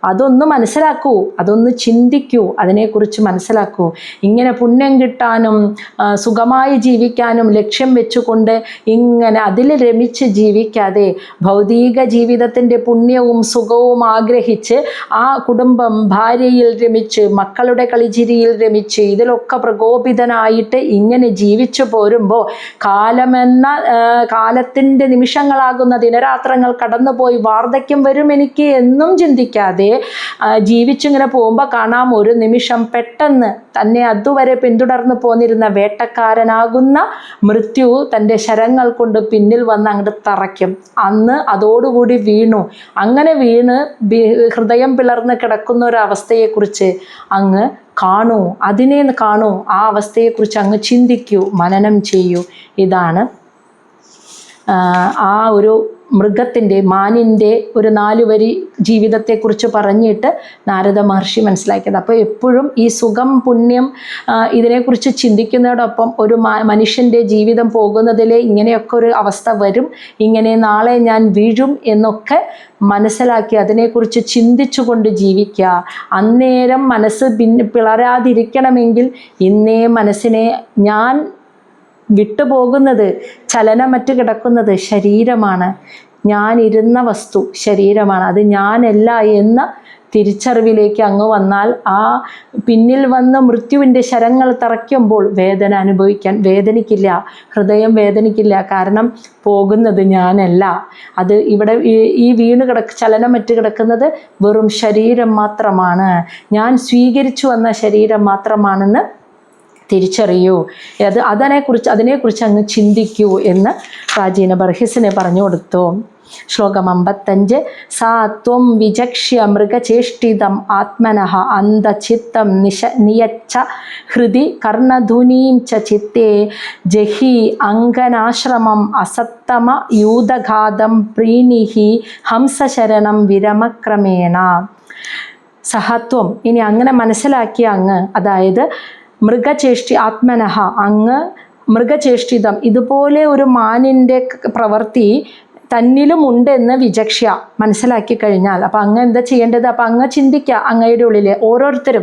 അതൊന്ന് മനസ്സിലാക്കൂ, അതൊന്ന് ചിന്തിക്കൂ, അതിനെക്കുറിച്ച് മനസ്സിലാക്കൂ. ഇങ്ങനെ പുണ്യം കിട്ടാനും സുഖമായി ജീവിക്കാനും ലക്ഷ്യം വെച്ചുകൊണ്ട് ഇങ്ങനെ അതിൽ രമിച്ച് ജീവിക്കാതെ ഭൗതിക ജീവിതത്തിൻ്റെ പുണ്യവും സുഖവും ആഗ്രഹിച്ച് ആ കുടുംബം, ഭാര്യയിൽ രമിച്ച്, മക്കളുടെ കളിചിരിയിൽ രമിച്ച്, ഇതിലൊക്കെ പ്രകോപിതനായിട്ട് ഇങ്ങനെ ജീവിച്ചു പോരുമ്പോൾ കാലത്തിൻ്റെ നിമിഷങ്ങളാകുന്ന ദിനരാത്രങ്ങൾ കടന്നുപോയി വാർദ്ധക്യം വരും എനിക്ക് എന്നും ചിന്തിക്കാതെ ജീവിച്ചിങ്ങനെ പോകുമ്പോൾ കാണാം, ഒരു നിമിഷം പെട്ടെന്ന് തന്നെ അതുവരെ പിന്തുടർന്ന് പോന്നിരുന്ന വേട്ടക്കാരനാകുന്ന മൃത്യു തൻ്റെ ശരങ്ങൾ കൊണ്ട് പിന്നിൽ വന്ന് അങ്ങോട്ട് തറയ്ക്കും. അന്ന് അതോടുകൂടി വീണു. അങ്ങനെ വീണ് ഹൃദയം പിളർന്ന് കിടക്കുന്ന ഒരവസ്ഥയെക്കുറിച്ച് അങ്ങ് കാണൂ, അതിനെ കാണൂ, ആ അവസ്ഥയെക്കുറിച്ച് അങ്ങ് ചിന്തിക്കൂ, മനനം ചെയ്യൂ. ഇതാണ് ആ ഒരു മൃഗത്തിൻ്റെ, മാനിൻ്റെ ഒരു 4 വരി ജീവിതത്തെക്കുറിച്ച് പറഞ്ഞിട്ട് നാരദ മഹർഷി മനസ്സിലാക്കിയത്. അപ്പോൾ എപ്പോഴും ഈ സുഖം, പുണ്യം ഇതിനെക്കുറിച്ച് ചിന്തിക്കുന്നതോടൊപ്പം ഒരു മനുഷ്യൻ്റെ ജീവിതം പോകുന്നതിൽ ഇങ്ങനെയൊക്കെ ഒരു അവസ്ഥ വരും, ഇങ്ങനെ നാളെ ഞാൻ വീഴും എന്നൊക്കെ മനസ്സിലാക്കി അതിനെക്കുറിച്ച് ചിന്തിച്ചുകൊണ്ട് ജീവിക്കുക. അന്നേരം മനസ്സ് പിളരാതിരിക്കണമെങ്കിൽ ഇന്നേ മനസ്സിനെ ഞാൻ വിട്ടുപോകുന്നത്, ചലനമറ്റ് കിടക്കുന്നത് ശരീരമാണ്, ഞാനിരുന്ന വസ്തു ശരീരമാണ്, അത് ഞാനല്ല എന്ന തിരിച്ചറിവിലേക്ക് അങ്ങ് വന്നാൽ ആ പിന്നിൽ വന്ന് മൃത്യുവിൻ്റെ ശരങ്ങൾ തറയ്ക്കുമ്പോൾ വേദനിക്കില്ല, ഹൃദയം വേദനിക്കില്ല. കാരണം പോകുന്നത് ഞാനല്ല, അത് ഇവിടെ ഈ ചലനമറ്റ് കിടക്കുന്നത് വെറും ശരീരം മാത്രമാണ്, ഞാൻ സ്വീകരിച്ചു വന്ന ശരീരം മാത്രമാണെന്ന് തിരിച്ചറിയൂ. അതിനെക്കുറിച്ച് അങ്ങ് ചിന്തിക്കൂ എന്ന് പ്രാചീന ബർഹിസിനെ പറഞ്ഞു കൊടുത്തു. ശ്ലോകം 55. സാ ത്വം വിചക്ഷ്യ മൃഗചേഷ്ടിതം ആത്മനഃ അന്ധചിത്തം നിയച്ഛ ഹൃദി കർണധുനീം ച ചിത്തേ ജഹി അങ്കനാശ്രമം അസത്തമ യൂതഘാതം പ്രീണിഹി ഹംസശരണം വിരമക്രമേണ. സഹത്വം, ഇനി അങ്ങനെ മനസ്സിലാക്കിയ അങ്ങ്, അതായത് മൃഗചേഷ്ടി ആത്മനഃ, അങ്ങ് മൃഗചേഷ്ടിതം, ഇതുപോലെ ഒരു മാനിൻ്റെ പ്രവൃത്തി തന്നിലുമുണ്ടെന്ന് വിചക്ഷ്യ, മനസ്സിലാക്കി കഴിഞ്ഞാൽ അപ്പം അങ്ങ് എന്താ ചെയ്യേണ്ടത്? അപ്പം അങ്ങ് ചിന്തിക്കുക, അങ്ങയുടെ ഉള്ളിൽ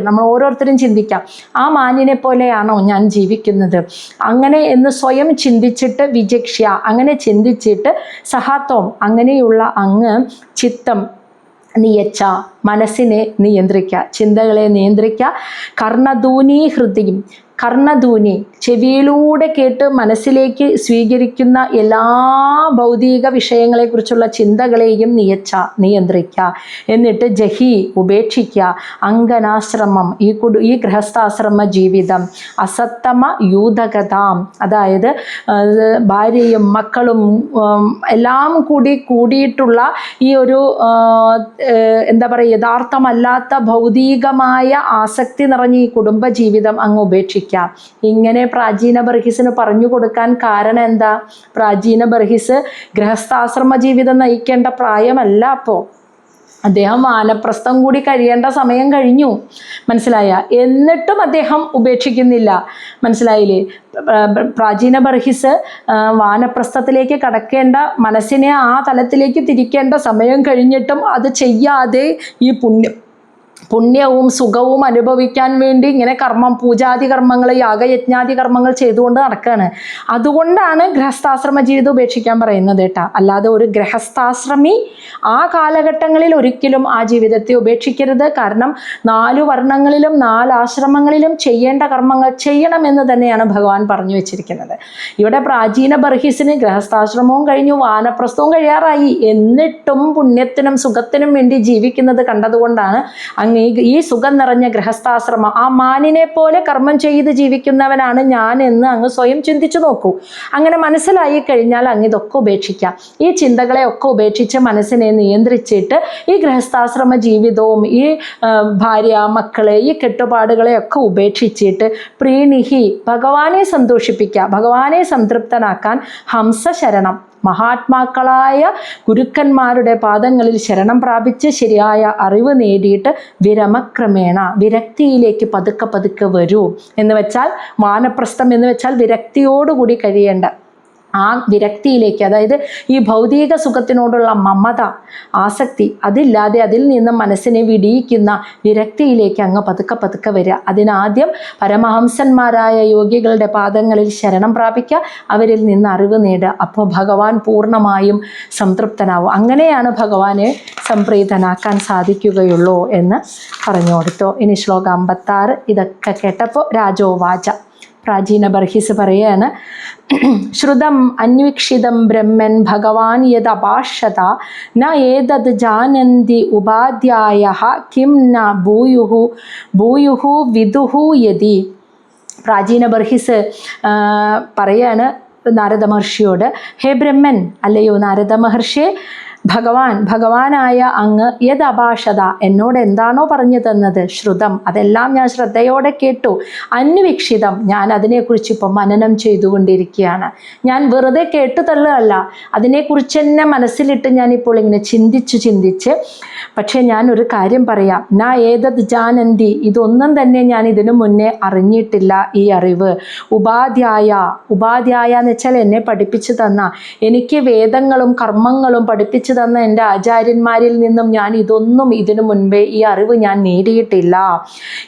നമ്മൾ ഓരോരുത്തരും ചിന്തിക്കാം, ആ മാനിനെ പോലെയാണോ ഞാൻ ജീവിക്കുന്നത്? അങ്ങനെ എന്ന് സ്വയം ചിന്തിച്ചിട്ട് വിചക്ഷ്യ, അങ്ങനെ ചിന്തിച്ചിട്ട് സഹാത്വം, അങ്ങനെയുള്ള അങ്ങ് ചിത്തം നിയച്ച, മനസ്സിനെ നിയന്ത്രിക്കുക, ചിന്തകളെ നിയന്ത്രിക്കുക. കർണധൂനി ഹൃദയം, കർണധൂനി ചെവിയിലൂടെ കേട്ട് മനസ്സിലേക്ക് സ്വീകരിക്കുന്ന എല്ലാ ഭൗതിക വിഷയങ്ങളെക്കുറിച്ചുള്ള ചിന്തകളെയും നിയന്ത്രിക്കുക. എന്നിട്ട് ജഹി ഉപേക്ഷിക്കുക, അങ്കനാശ്രമം ഈ ഗൃഹസ്ഥാശ്രമ ജീവിതം, അസത്തമ യൂതകതാം, അതായത് ഭാര്യയും മക്കളും എല്ലാം കൂടിയിട്ടുള്ള ഈ ഒരു എന്താ പറയുക, യഥാർത്ഥമല്ലാത്ത ഭൗതികമായ ആസക്തി നിറഞ്ഞ ഈ കുടുംബജീവിതം അങ്ങ് ഉപേക്ഷിക്കുക. ഇങ്ങനെ പ്രാചീന ബർഹിസിന് പറഞ്ഞു കൊടുക്കാൻ കാരണം എന്താ? പ്രാചീന ബർഹിസ് ഗൃഹസ്ഥാശ്രമ ജീവിതം നയിക്കേണ്ട പ്രായമല്ല. അപ്പോൾ അദ്ദേഹം വാനപ്രസ്ഥം കൂടി കഴിയേണ്ട സമയം കഴിഞ്ഞു, മനസ്സിലായ? എന്നിട്ടും അദ്ദേഹം ഉപേക്ഷിക്കുന്നില്ല, മനസ്സിലായില്ലേ? പ്രാചീന ബർഹിസ് വാനപ്രസ്ഥത്തിലേക്ക് കടക്കേണ്ട, മനസ്സിനെ ആ തലത്തിലേക്ക് തിരിക്കേണ്ട സമയം കഴിഞ്ഞിട്ടും അത് ചെയ്യാതെ ഈ പുണ്യവും സുഖവും അനുഭവിക്കാൻ വേണ്ടി ഇങ്ങനെ പൂജാതി കർമ്മങ്ങൾ, യാഗയജ്ഞാതി കർമ്മങ്ങൾ ചെയ്തുകൊണ്ട് നടക്കുകയാണ്. അതുകൊണ്ടാണ് ഗൃഹസ്ഥാശ്രമ ജീവിതം ഉപേക്ഷിക്കാൻ പറയുന്നത് കേട്ടോ. അല്ലാതെ ഒരു ഗൃഹസ്ഥാശ്രമി ആ കാലഘട്ടങ്ങളിൽ ഒരിക്കലും ആ ജീവിതത്തെ ഉപേക്ഷിക്കരുത്. കാരണം 4 വർണ്ണങ്ങളിലും 4 ആശ്രമങ്ങളിലും ചെയ്യേണ്ട കർമ്മങ്ങൾ ചെയ്യണമെന്ന് തന്നെയാണ് ഭഗവാൻ പറഞ്ഞു വെച്ചിരിക്കുന്നത്. ഇവിടെ പ്രാചീന ബർഹിസിന് ഗൃഹസ്ഥാശ്രമവും കഴിഞ്ഞു, വാനപ്രസ്ഥവും കഴിയാറായി, എന്നിട്ടും പുണ്യത്തിനും സുഖത്തിനും വേണ്ടി ജീവിക്കുന്നത് കണ്ടതുകൊണ്ടാണ് അങ്ങ് ഈ സുഖം നിറഞ്ഞ ഗൃഹസ്ഥാശ്രമം, ആ മാനിനെ പോലെ കർമ്മം ചെയ്ത് ജീവിക്കുന്നവനാണ് ഞാൻ എന്ന് അങ്ങ് സ്വയം ചിന്തിച്ചു നോക്കൂ. അങ്ങനെ മനസ്സിലായി കഴിഞ്ഞാൽ അങ്ങ് ഇതൊക്കെ ഉപേക്ഷിക്കാം. ഈ ചിന്തകളെ ഒക്കെ ഉപേക്ഷിച്ച് മനസ്സിനെ നിയന്ത്രിച്ചിട്ട് ഈ ഗൃഹസ്ഥാശ്രമ ജീവിതവും ഈ ഭാര്യ മക്കളെ ഈ കെട്ടുപാടുകളെയൊക്കെ ഉപേക്ഷിച്ചിട്ട് പ്രീണിഹി, ഭഗവാനെ സന്തോഷിപ്പിക്കുക, ഭഗവാനെ സംതൃപ്തനാക്കാൻ ഹംസശരണം, മഹാത്മാക്കളായ ഗുരുക്കന്മാരുടെ പാദങ്ങളിൽ ശരണം പ്രാപിച്ച് ശരിയായ അറിവ് നേടിയിട്ട് വിരമക്രമേണ, വിരക്തിയിലേക്ക് പതുക്കെ വരൂ. എന്ന് വെച്ചാൽ വാനപ്രസ്ഥം എന്ന് വെച്ചാൽ വിരക്തിയോടുകൂടി കഴിയേണ്ട ആ വിരക്തിയിലേക്ക്, അതായത് ഈ ഭൗതിക സുഖത്തിനോടുള്ള മമത, ആസക്തി അതില്ലാതെ അതിൽ നിന്ന് മനസ്സിനെ വിടിയിക്കുന്ന വിരക്തിയിലേക്ക് അങ്ങ് പതുക്കെ വരിക. അതിനാദ്യം പരമഹംസന്മാരായ യോഗികളുടെ പാദങ്ങളിൽ ശരണം പ്രാപിക്കുക, അവരിൽ നിന്ന് അറിവ് നേടുക. അപ്പോൾ ഭഗവാൻ പൂർണ്ണമായും സംതൃപ്തനാവും. അങ്ങനെയാണ് ഭഗവാനെ സംപ്രീതനാക്കാൻ സാധിക്കുകയുള്ളൂ എന്ന് പറഞ്ഞു കൊടുത്തു. ഇനി ശ്ലോകം 56. ഇതൊക്കെ കേട്ടപ്പോൾ രാജോവാച, പ്രാചീന ബർഹിസ് പറയാണ്, ശ്രുതം അന്വീക്ഷിതം ബ്രഹ്മൻ ഭഗവാൻ യദഭാഷത ന ഏതത് ജാനന്തി ഉപാധ്യായഃ കിം ന ഭൂയുഹു വിദുഹു യതി. പ്രാചീന ബർഹിസ് പറയാണ് നാരദ മഹർഷിയോട്, ഹേ ബ്രഹ്മൻ, അല്ലയോ നാരദ മഹർഷിയെ, ഭഗവാനായ അങ്ങ് യദഭാഷത, എന്നോട് എന്താണോ പറഞ്ഞു തന്നത്, ശ്രുതം, അതെല്ലാം ഞാൻ ശ്രദ്ധയോടെ കേട്ടു. അന്വീക്ഷിതം, ഞാൻ അതിനെക്കുറിച്ച് ഇപ്പോൾ മനനം ചെയ്തുകൊണ്ടിരിക്കുകയാണ്. ഞാൻ വെറുതെ കേട്ടു തള്ളുകയല്ല, അതിനെക്കുറിച്ച് തന്നെ മനസ്സിലിട്ട് ഞാനിപ്പോൾ ഇങ്ങനെ ചിന്തിച്ച് പക്ഷേ ഞാൻ ഒരു കാര്യം പറയാം, നാ ഏതത് ജാനന്തി, ഇതൊന്നും തന്നെ ഞാൻ ഇതിനു മുന്നേ അറിഞ്ഞിട്ടില്ല. ഈ അറിവ് ഉപാധ്യായ എന്ന് വെച്ചാൽ എന്നെ പഠിപ്പിച്ചു തന്ന, എനിക്ക് വേദങ്ങളും കർമ്മങ്ങളും പഠിപ്പിച്ചു തന്ന എൻ്റെ ആചാര്യന്മാരിൽ നിന്നും ഞാൻ ഇതൊന്നും ഇതിനു മുൻപേ ഈ അറിവ് ഞാൻ നേടിയിട്ടില്ല.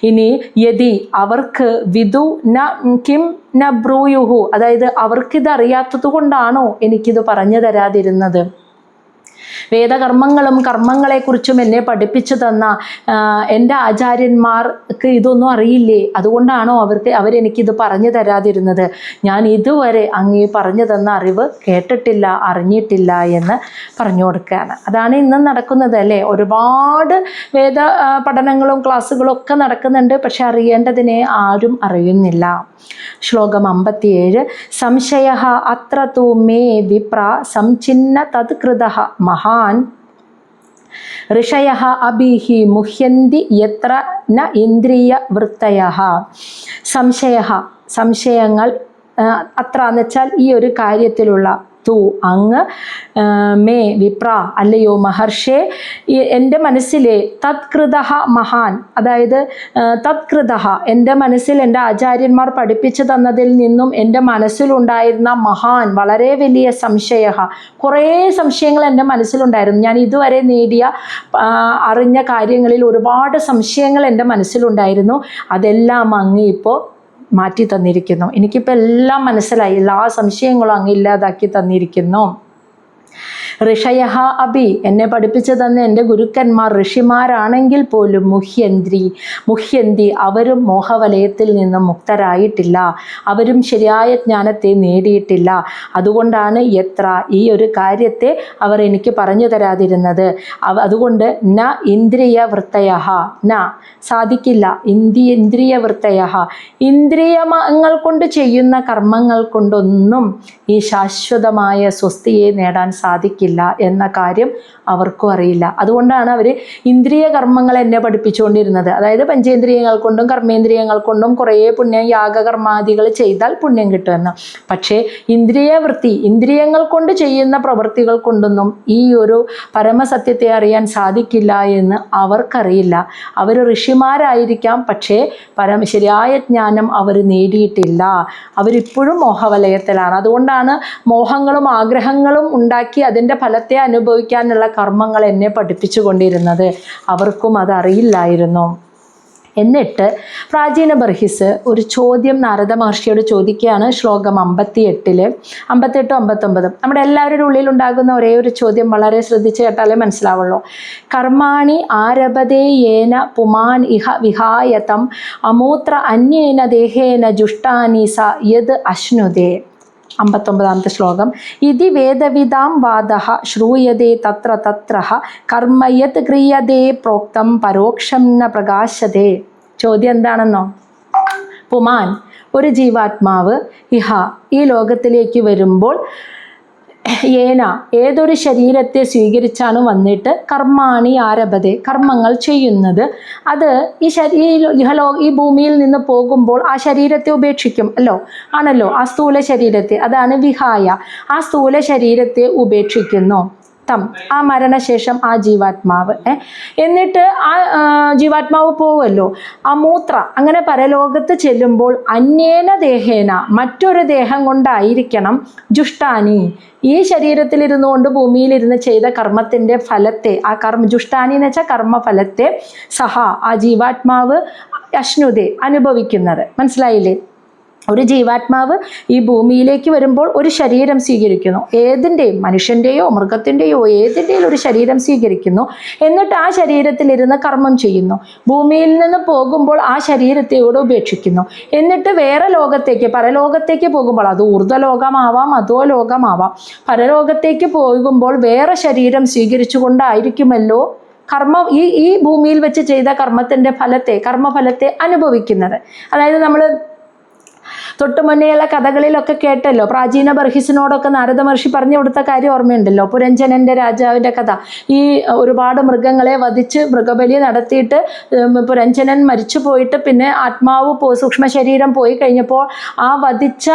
ഇനി യതി, അവർക്ക് വിദു ന കിം ന ബ്രൂയുഹു, അതായത് അവർക്കിത് അറിയാത്തത് കൊണ്ടാണോ എനിക്കിത് പറഞ്ഞു തരാതിരുന്നത്? വേദകർമ്മങ്ങളും കർമ്മങ്ങളെക്കുറിച്ചും എന്നെ പഠിപ്പിച്ചു തന്ന എൻ്റെ ആചാര്യന്മാർക്ക് ഇതൊന്നും അറിയില്ലേ? അതുകൊണ്ടാണോ അവരെനിക്കിത് പറഞ്ഞു തരാതിരുന്നത്? ഞാൻ ഇതുവരെ അങ്ങ് പറഞ്ഞു തന്ന അറിവ് കേട്ടിട്ടില്ല, അറിഞ്ഞിട്ടില്ല എന്ന് പറഞ്ഞു കൊടുക്കുകയാണ്. അതാണ് ഇന്നും നടക്കുന്നത് അല്ലേ? ഒരുപാട് വേദ പഠനങ്ങളും ക്ലാസ്സുകളും ഒക്കെ നടക്കുന്നുണ്ട്, പക്ഷെ അറിയേണ്ടതിനെ ആരും അറിയുന്നില്ല. ശ്ലോകം 57. സംശയഃ അത്ര തു മേ വിപ്ര സംചിന്ന തത്കൃതഃ മഹാൻ ഋഷയഃ അഭിഹി മുഹ്യന്തി യത്ര ന ഇന്ദ്രിയ വൃത്തയഃ. സംശയങ്ങൾ അത്ര എന്ന് വെച്ചാൽ ഈ ഒരു കാര്യത്തിലുള്ള, തു അങ്ങ്, മേ വിപ്ര അല്ലയോ മഹർഷേ, എൻ്റെ മനസ്സിലെ തത്കൃതഃ മഹാൻ, അതായത് തത്കൃതഃ എൻ്റെ മനസ്സിൽ എൻ്റെ ആചാര്യന്മാർ പഠിപ്പിച്ചു തന്നതിൽ നിന്നും എൻ്റെ മനസ്സിലുണ്ടായിരുന്ന മഹാൻ വളരെ വലിയ സംശയഃ, കുറേ സംശയങ്ങൾ എൻ്റെ മനസ്സിലുണ്ടായിരുന്നു. ഞാൻ ഇതുവരെ അറിഞ്ഞ കാര്യങ്ങളിൽ ഒരുപാട് സംശയങ്ങൾ എൻ്റെ മനസ്സിലുണ്ടായിരുന്നു. അതെല്ലാം അങ്ങ് ഇപ്പോൾ മാറ്റി തന്നിരിക്കുന്നു. എനിക്കിപ്പോൾ എല്ലാം മനസ്സിലായി, എല്ലാ സംശയങ്ങളും അങ്ങ് ഇല്ലാതാക്കി തന്നിരിക്കുന്നു. ഋഷയഃ അഭി എന്നെ പഠിപ്പിച്ചു തന്ന എൻ്റെ ഗുരുക്കന്മാർ ഋഷിമാരാണെങ്കിൽ പോലും മുഹ്യന്തി അവരും മോഹവലയത്തിൽ നിന്നും മുക്തരായിട്ടില്ല, അവരും ശരിയായ ജ്ഞാനത്തെ നേടിയിട്ടില്ല. അതുകൊണ്ടാണ് എത്ര ഈ ഒരു കാര്യത്തെ അവർ എനിക്ക് പറഞ്ഞു തരാതിരുന്നത്. അതുകൊണ്ട് ന ഇന്ദ്രിയ വൃത്തയഃ, ന സാധിക്കില്ല, ഇന്ദ്രിയ വൃത്തയഃ ഇന്ദ്രിയങ്ങൾ കൊണ്ട് ചെയ്യുന്ന കർമ്മങ്ങൾ കൊണ്ടൊന്നും ഈ ശാശ്വതമായ സ്വസ്തിയെ നേടാൻ സാധിക്കില്ല എന്ന കാര്യം അവർക്കും അറിയില്ല. അതുകൊണ്ടാണ് അവർ ഇന്ദ്രിയ കർമ്മങ്ങൾ എന്നെ പഠിപ്പിച്ചുകൊണ്ടിരുന്നത്. അതായത് പഞ്ചേന്ദ്രിയങ്ങൾ കൊണ്ടും കർമ്മേന്ദ്രിയങ്ങൾ കൊണ്ടും കുറേ പുണ്യം, യാഗകർമാദികൾ ചെയ്താൽ പുണ്യം കിട്ടുമെന്ന്. പക്ഷേ ഇന്ദ്രിയങ്ങൾ കൊണ്ട് ചെയ്യുന്ന പ്രവൃത്തികൾ കൊണ്ടൊന്നും ഈ ഒരു പരമസത്യത്തെ അറിയാൻ സാധിക്കില്ല എന്ന് അവർക്കറിയില്ല. അവർ ഋഷിമാരായിരിക്കാം, പക്ഷേ ശരിയായ ജ്ഞാനം അവർ നേടിയിട്ടില്ല. അവരിപ്പോഴും മോഹവലയത്തിലാണ്. അതുകൊണ്ടാണ് മോഹങ്ങളും ആഗ്രഹങ്ങളും ഉണ്ടാക്കി അതിൻ്റെ ഫലത്തെ അനുഭവിക്കാനുള്ള കർമ്മങ്ങൾ എന്നെ പഠിപ്പിച്ചു കൊണ്ടിരുന്നത്. അവർക്കും അതറിയില്ലായിരുന്നു. എന്നിട്ട് പ്രാചീന ബർഹിസ് ഒരു ചോദ്യം നാരദ മഹർഷിയോട് ചോദിക്കുകയാണ്. ശ്ലോകം 58, 58, 59. നമ്മുടെ എല്ലാവരുടെ ഉള്ളിലുണ്ടാകുന്ന ഒരേ ഒരു ചോദ്യം വളരെ ശ്രദ്ധിച്ച് കേട്ടാലേ മനസ്സിലാവുള്ളൂ. കർമാണി ആരഭതേ യേന പുമാൻ ഇഹ വിഹായതം അമൂത്ര അന്യേന ദേഹേന ജുഷ്ടാനി സ യത് അശ്നുതേ. 59-ാമത്തെ ശ്ലോകം. ഇതി വേദവിദാം വാദഃ ശ്രൂയതേ തത്ര തത്രഃ കർമ്മയത് ക്രിയതേ പ്രോക്തം പരോക്ഷം ന പ്രകാശതേ. ചോദ്യം എന്താണെന്നോ? പുമാൻ ഒരു ജീവാത്മാവ് ഇഹ ഈ ലോകത്തിലേക്ക് വരുമ്പോൾ ഏതൊരു ശരീരത്തെ സ്വീകരിച്ചാണ് വന്നിട്ട് കർമാണി ആരഭതെ കർമ്മങ്ങൾ ചെയ്യുന്നത്, അത് ഈ ഭൂമിയിൽ നിന്ന് പോകുമ്പോൾ ആ ശരീരത്തെ ഉപേക്ഷിക്കും ആണല്ലോ ആ സ്ഥൂല ശരീരത്തെ, അതാണ് വിഹായ, ആ സ്ഥൂല ശരീരത്തെ ഉപേക്ഷിക്കുന്നു. ആ മരണശേഷം ആ ജീവാത്മാവ് എന്നിട്ട് ആ ജീവാത്മാവ് പോവുമല്ലോ, ആ മൂത്ര അങ്ങനെ പരലോകത്ത് ചെല്ലുമ്പോൾ അന്യേന ദേഹേന മറ്റൊരു ദേഹം കൊണ്ടായിരിക്കണം ജുഷ്ടാനി ഈ ശരീരത്തിലിരുന്നു കൊണ്ട് ഭൂമിയിലിരുന്ന് ചെയ്ത കർമ്മത്തിൻ്റെ ഫലത്തെ, ആ ജുഷ്ടാനി എന്ന് വെച്ചാൽ കർമ്മഫലത്തെ സഹ ആ ജീവാത്മാവ് അശ്നുതേ അനുഭവിക്കുന്നത്. മനസ്സിലായില്ലേ? ഒരു ജീവാത്മാവ് ഈ ഭൂമിയിലേക്ക് വരുമ്പോൾ ഒരു ശരീരം സ്വീകരിക്കുന്നു, ഏതിൻ്റെയും മനുഷ്യൻ്റെയോ മൃഗത്തിൻ്റെയോ ഏതിൻ്റെയും ഒരു ശരീരം സ്വീകരിക്കുന്നു. എന്നിട്ട് ആ ശരീരത്തിലിരുന്ന് കർമ്മം ചെയ്യുന്നു. ഭൂമിയിൽ നിന്ന് പോകുമ്പോൾ ആ ശരീരത്തെയോട് ഉപേക്ഷിക്കുന്നു. എന്നിട്ട് വേറെ ലോകത്തേക്ക് പരലോകത്തേക്ക് പോകുമ്പോൾ, അത് ഊർധ്വലോകമാവാം അധോലോകമാവാം, പരലോകത്തേക്ക് പോകുമ്പോൾ വേറെ ശരീരം സ്വീകരിച്ചു കൊണ്ടായിരിക്കുമല്ലോ ഈ ഭൂമിയിൽ വെച്ച് ചെയ്ത കർമ്മഫലത്തെ അനുഭവിക്കുന്നത്. അതായത് നമ്മൾ തൊട്ട് മുന്നേയുള്ള കഥകളിലൊക്കെ കേട്ടല്ലോ, പ്രാചീന ബർഹിസിനോടൊക്കെ നാരദ മഹർഷി പറഞ്ഞു കൊടുത്ത കാര്യം ഓർമ്മയുണ്ടല്ലോ. പുരഞ്ജനൻ്റെ രാജാവിൻ്റെ കഥ. ഈ ഒരുപാട് മൃഗങ്ങളെ വധിച്ച് മൃഗബലി നടത്തിയിട്ട് പുരഞ്ജനൻ മരിച്ചു പോയിട്ട് പിന്നെ ആത്മാവ് സൂക്ഷ്മ ശരീരം പോയി കഴിഞ്ഞപ്പോൾ ആ വധിച്ച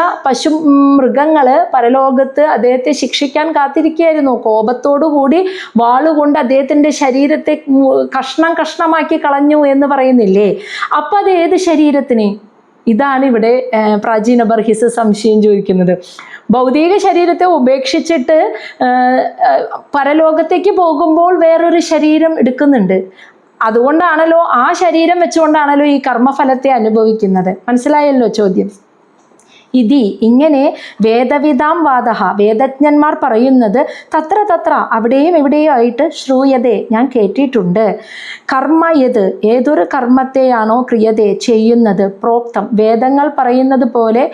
മൃഗങ്ങൾ പരലോകത്ത് അദ്ദേഹത്തെ ശിക്ഷിക്കാൻ കാത്തിരിക്കുകയായിരുന്നു. കോപത്തോടുകൂടി വാളുകൊണ്ട് അദ്ദേഹത്തിൻ്റെ ശരീരത്തെ കഷ്ണമാക്കി കളഞ്ഞു എന്ന് പറയുന്നില്ലേ? അപ്പം അത് ഏത് ശരീരത്തിന്? ഇതാണ് ഇവിടെ പ്രാചീന ബർഹിസ് സംശയം ചോദിക്കുന്നത്. ഭൗതിക ശരീരത്തെ ഉപേക്ഷിച്ചിട്ട് പരലോകത്തേക്ക് പോകുമ്പോൾ വേറൊരു ശരീരം എടുക്കുന്നുണ്ട്. അതുകൊണ്ടാണല്ലോ ആ ശരീരം വെച്ചുകൊണ്ടാണല്ലോ ഈ കർമ്മഫലത്തെ അനുഭവിക്കുന്നത്. മനസ്സിലായല്ലോ ചോദ്യം? ഇതി ഇങ്ങനെ വേദവിതാം വാദഹ വേദജ്ഞന്മാർ പറയുന്നത് തത്ര തത്ര അവിടെയും ഇവിടെയും ആയിട്ട് ശ്രൂയതേ ഞാൻ കേട്ടിട്ടുണ്ട്. കർമ്മ യത് ഏതൊരു കർമ്മത്തെയാണോ ക്രിയതേ ചെയ്യുന്നത് പ്രോക്തം വേദങ്ങൾ പറയുന്നത് പോലെ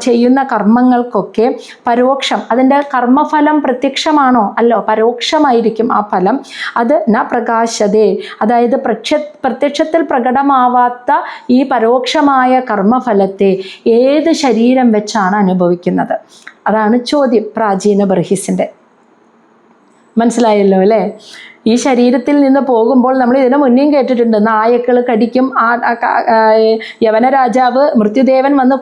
ചെയ്യുന്ന കർമ്മങ്ങൾക്കൊക്കെ പരോക്ഷം അതിൻ്റെ കർമ്മഫലം പ്രത്യക്ഷമാണോ? അല്ലോ, പരോക്ഷമായിരിക്കും ആ ഫലം. അത് ന പ്രകാശതേ അതായത് പ്രത്യക്ഷത്തിൽ പ്രകടമാവാത്ത ഈ പരോക്ഷമായ കർമ്മഫലത്തെ ഏത് ശരീരം വെച്ചാണ് അനുഭവിക്കുന്നത്? അതാണ് ചോദ്യം പ്രാചീന ബർഹിസിൻ്റെ. മനസ്സിലായല്ലോ അല്ലേ? ഈ ശരീരത്തിൽ നിന്ന് പോകുമ്പോൾ നമ്മൾ ഇതിന് മുന്നേയും കേട്ടിട്ടുണ്ട്, നായക്കൾ കടിക്കും. യവന രാജാവ് മൃത്യുദേവൻ വന്ന്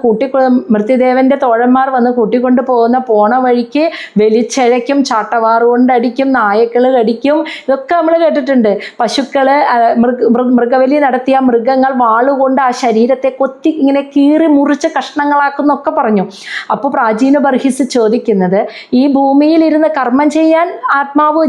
മൃത്യുദേവൻ്റെ തോഴന്മാർ വന്ന് കൂട്ടിക്കൊണ്ട് പോണ വഴിക്ക് വലിച്ചഴയ്ക്കും, ചാട്ടവാറുകൊണ്ടടിക്കും, നായക്കൾ കടിക്കും. ഇതൊക്കെ നമ്മൾ കേട്ടിട്ടുണ്ട്. പശുക്കൾ മൃഗബലി നടത്തിയ മൃഗങ്ങൾ വാളുകൊണ്ട് ആ ശരീരത്തെ കൊത്തി ഇങ്ങനെ കീറി മുറിച്ച് കഷ്ണങ്ങളാക്കുന്നൊക്കെ പറഞ്ഞു. അപ്പോൾ പ്രാചീന ബർഹിസ് ചോദിക്കുന്നത്, ഈ ഭൂമിയിലിരുന്ന് കർമ്മം ചെയ്യാൻ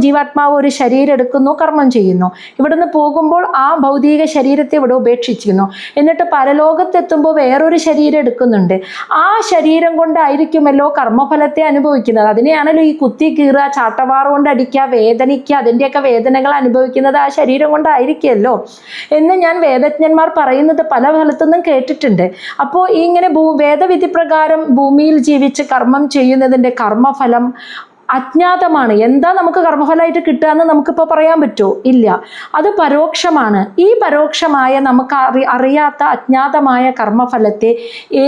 ജീവാത്മാവ് ഒരു ശരീരം എടുക്കുന്നു, കർമ്മം ചെയ്യുന്നു. ഇവിടുന്ന് പോകുമ്പോൾ ആ ഭൗതിക ശരീരത്തെ ഇവിടെ ഉപേക്ഷിച്ചിരുന്നു. എന്നിട്ട് പരലോകത്തെത്തുമ്പോൾ വേറൊരു ശരീരം എടുക്കുന്നുണ്ട്. ആ ശരീരം കൊണ്ടായിരിക്കുമല്ലോ കർമ്മഫലത്തെ അനുഭവിക്കുന്നത്. അതിനെയാണല്ലോ ഈ കുത്തി കീറുക, ചാട്ടവാറ് കൊണ്ട് അടിക്കുക, വേദനിക്കുക, അതിൻ്റെയൊക്കെ വേദനകൾ അനുഭവിക്കുന്നത് ആ ശരീരം കൊണ്ടായിരിക്കുമല്ലോ എന്ന് ഞാൻ വേദജ്ഞന്മാർ പറയുന്നത് പല ഫലത്തുനിന്നും കേട്ടിട്ടുണ്ട്. അപ്പോൾ ഇങ്ങനെ വേദവിധി പ്രകാരം ഭൂമിയിൽ ജീവിച്ച് കർമ്മം ചെയ്യുന്നതിൻ്റെ കർമ്മഫലം അജ്ഞാതമാണ്. എന്താ നമുക്ക് കർമ്മഫലമായിട്ട് കിട്ടുക എന്ന് നമുക്കിപ്പോൾ പറയാൻ പറ്റുമോ? ഇല്ല, അത് പരോക്ഷമാണ്. ഈ പരോക്ഷമായ നമുക്ക് അറിയാത്ത അജ്ഞാതമായ കർമ്മഫലത്തെ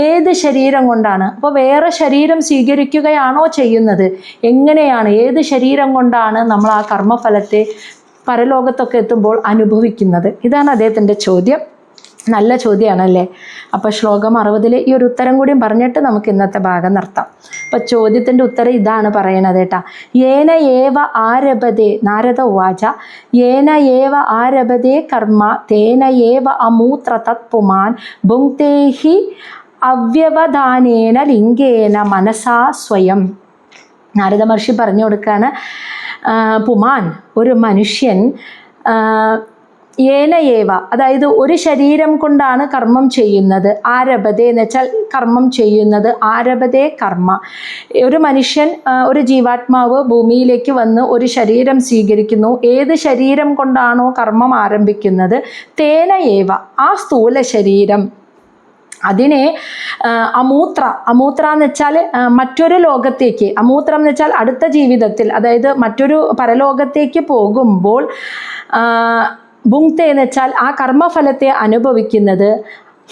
ഏത് ശരീരം കൊണ്ടാണ്? അപ്പോൾ വേറെ ശരീരം സ്വീകരിക്കുകയാണോ ചെയ്യുന്നത്? എങ്ങനെയാണ്, ഏത് ശരീരം കൊണ്ടാണ് നമ്മൾ ആ കർമ്മഫലത്തെ പരലോകത്തൊക്കെ എത്തുമ്പോൾ അനുഭവിക്കുന്നത്? ഇതാണ് അദ്ദേഹത്തിൻ്റെ ചോദ്യം. നല്ല ചോദ്യമാണല്ലേ? അപ്പോൾ ശ്ലോകം 60 ഈ ഒരു ഉത്തരം കൂടിയും പറഞ്ഞിട്ട് നമുക്ക് ഇന്നത്തെ ഭാഗം നിർത്താം. അപ്പോൾ ചോദ്യത്തിൻ്റെ ഉത്തരം ഇതാണ് പറയണത് കേട്ടാ. ഏന ഏവ ആരഭതേ നാരദ ഉവാച ഏന ഏവ ആരഭതേ കർമ്മ തേന ഏവ അമൂത്ര തത്പുമാൻ ഭുങ്ക്തേഹി അവ്യവധാനേന ലിംഗേന മനസാ സ്വയം. നാരദ മഹർഷി പറഞ്ഞു കൊടുക്കുകയാണ്, പുമാൻ ഒരു മനുഷ്യൻ ഏന ഏവ അതായത് ഒരു ശരീരം കൊണ്ടാണ് കർമ്മം ചെയ്യുന്നത്. ആരഭതേ എന്ന് വെച്ചാൽ കർമ്മം ചെയ്യുന്നത്. ആരഭതേ കർമ്മ ഒരു മനുഷ്യൻ ഒരു ജീവാത്മാവ് ഭൂമിയിലേക്ക് വന്ന് ഒരു ശരീരം സ്വീകരിക്കുന്നു. ഏത് ശരീരം കൊണ്ടാണോ കർമ്മം ആരംഭിക്കുന്നത് തേന ഏവ ആ സ്ഥൂല ശരീരം അതിനെ അമൂത്ര എന്ന് വെച്ചാൽ മറ്റൊരു ലോകത്തേക്ക്, അമൂത്രം എന്ന് വെച്ചാൽ അടുത്ത ജീവിതത്തിൽ അതായത് മറ്റൊരു പരലോകത്തേക്ക് പോകുമ്പോൾ ഭുങ്ക്തേ എന്ന് വെച്ചാൽ ആ കർമ്മഫലത്തെ അനുഭവിക്കുന്നത്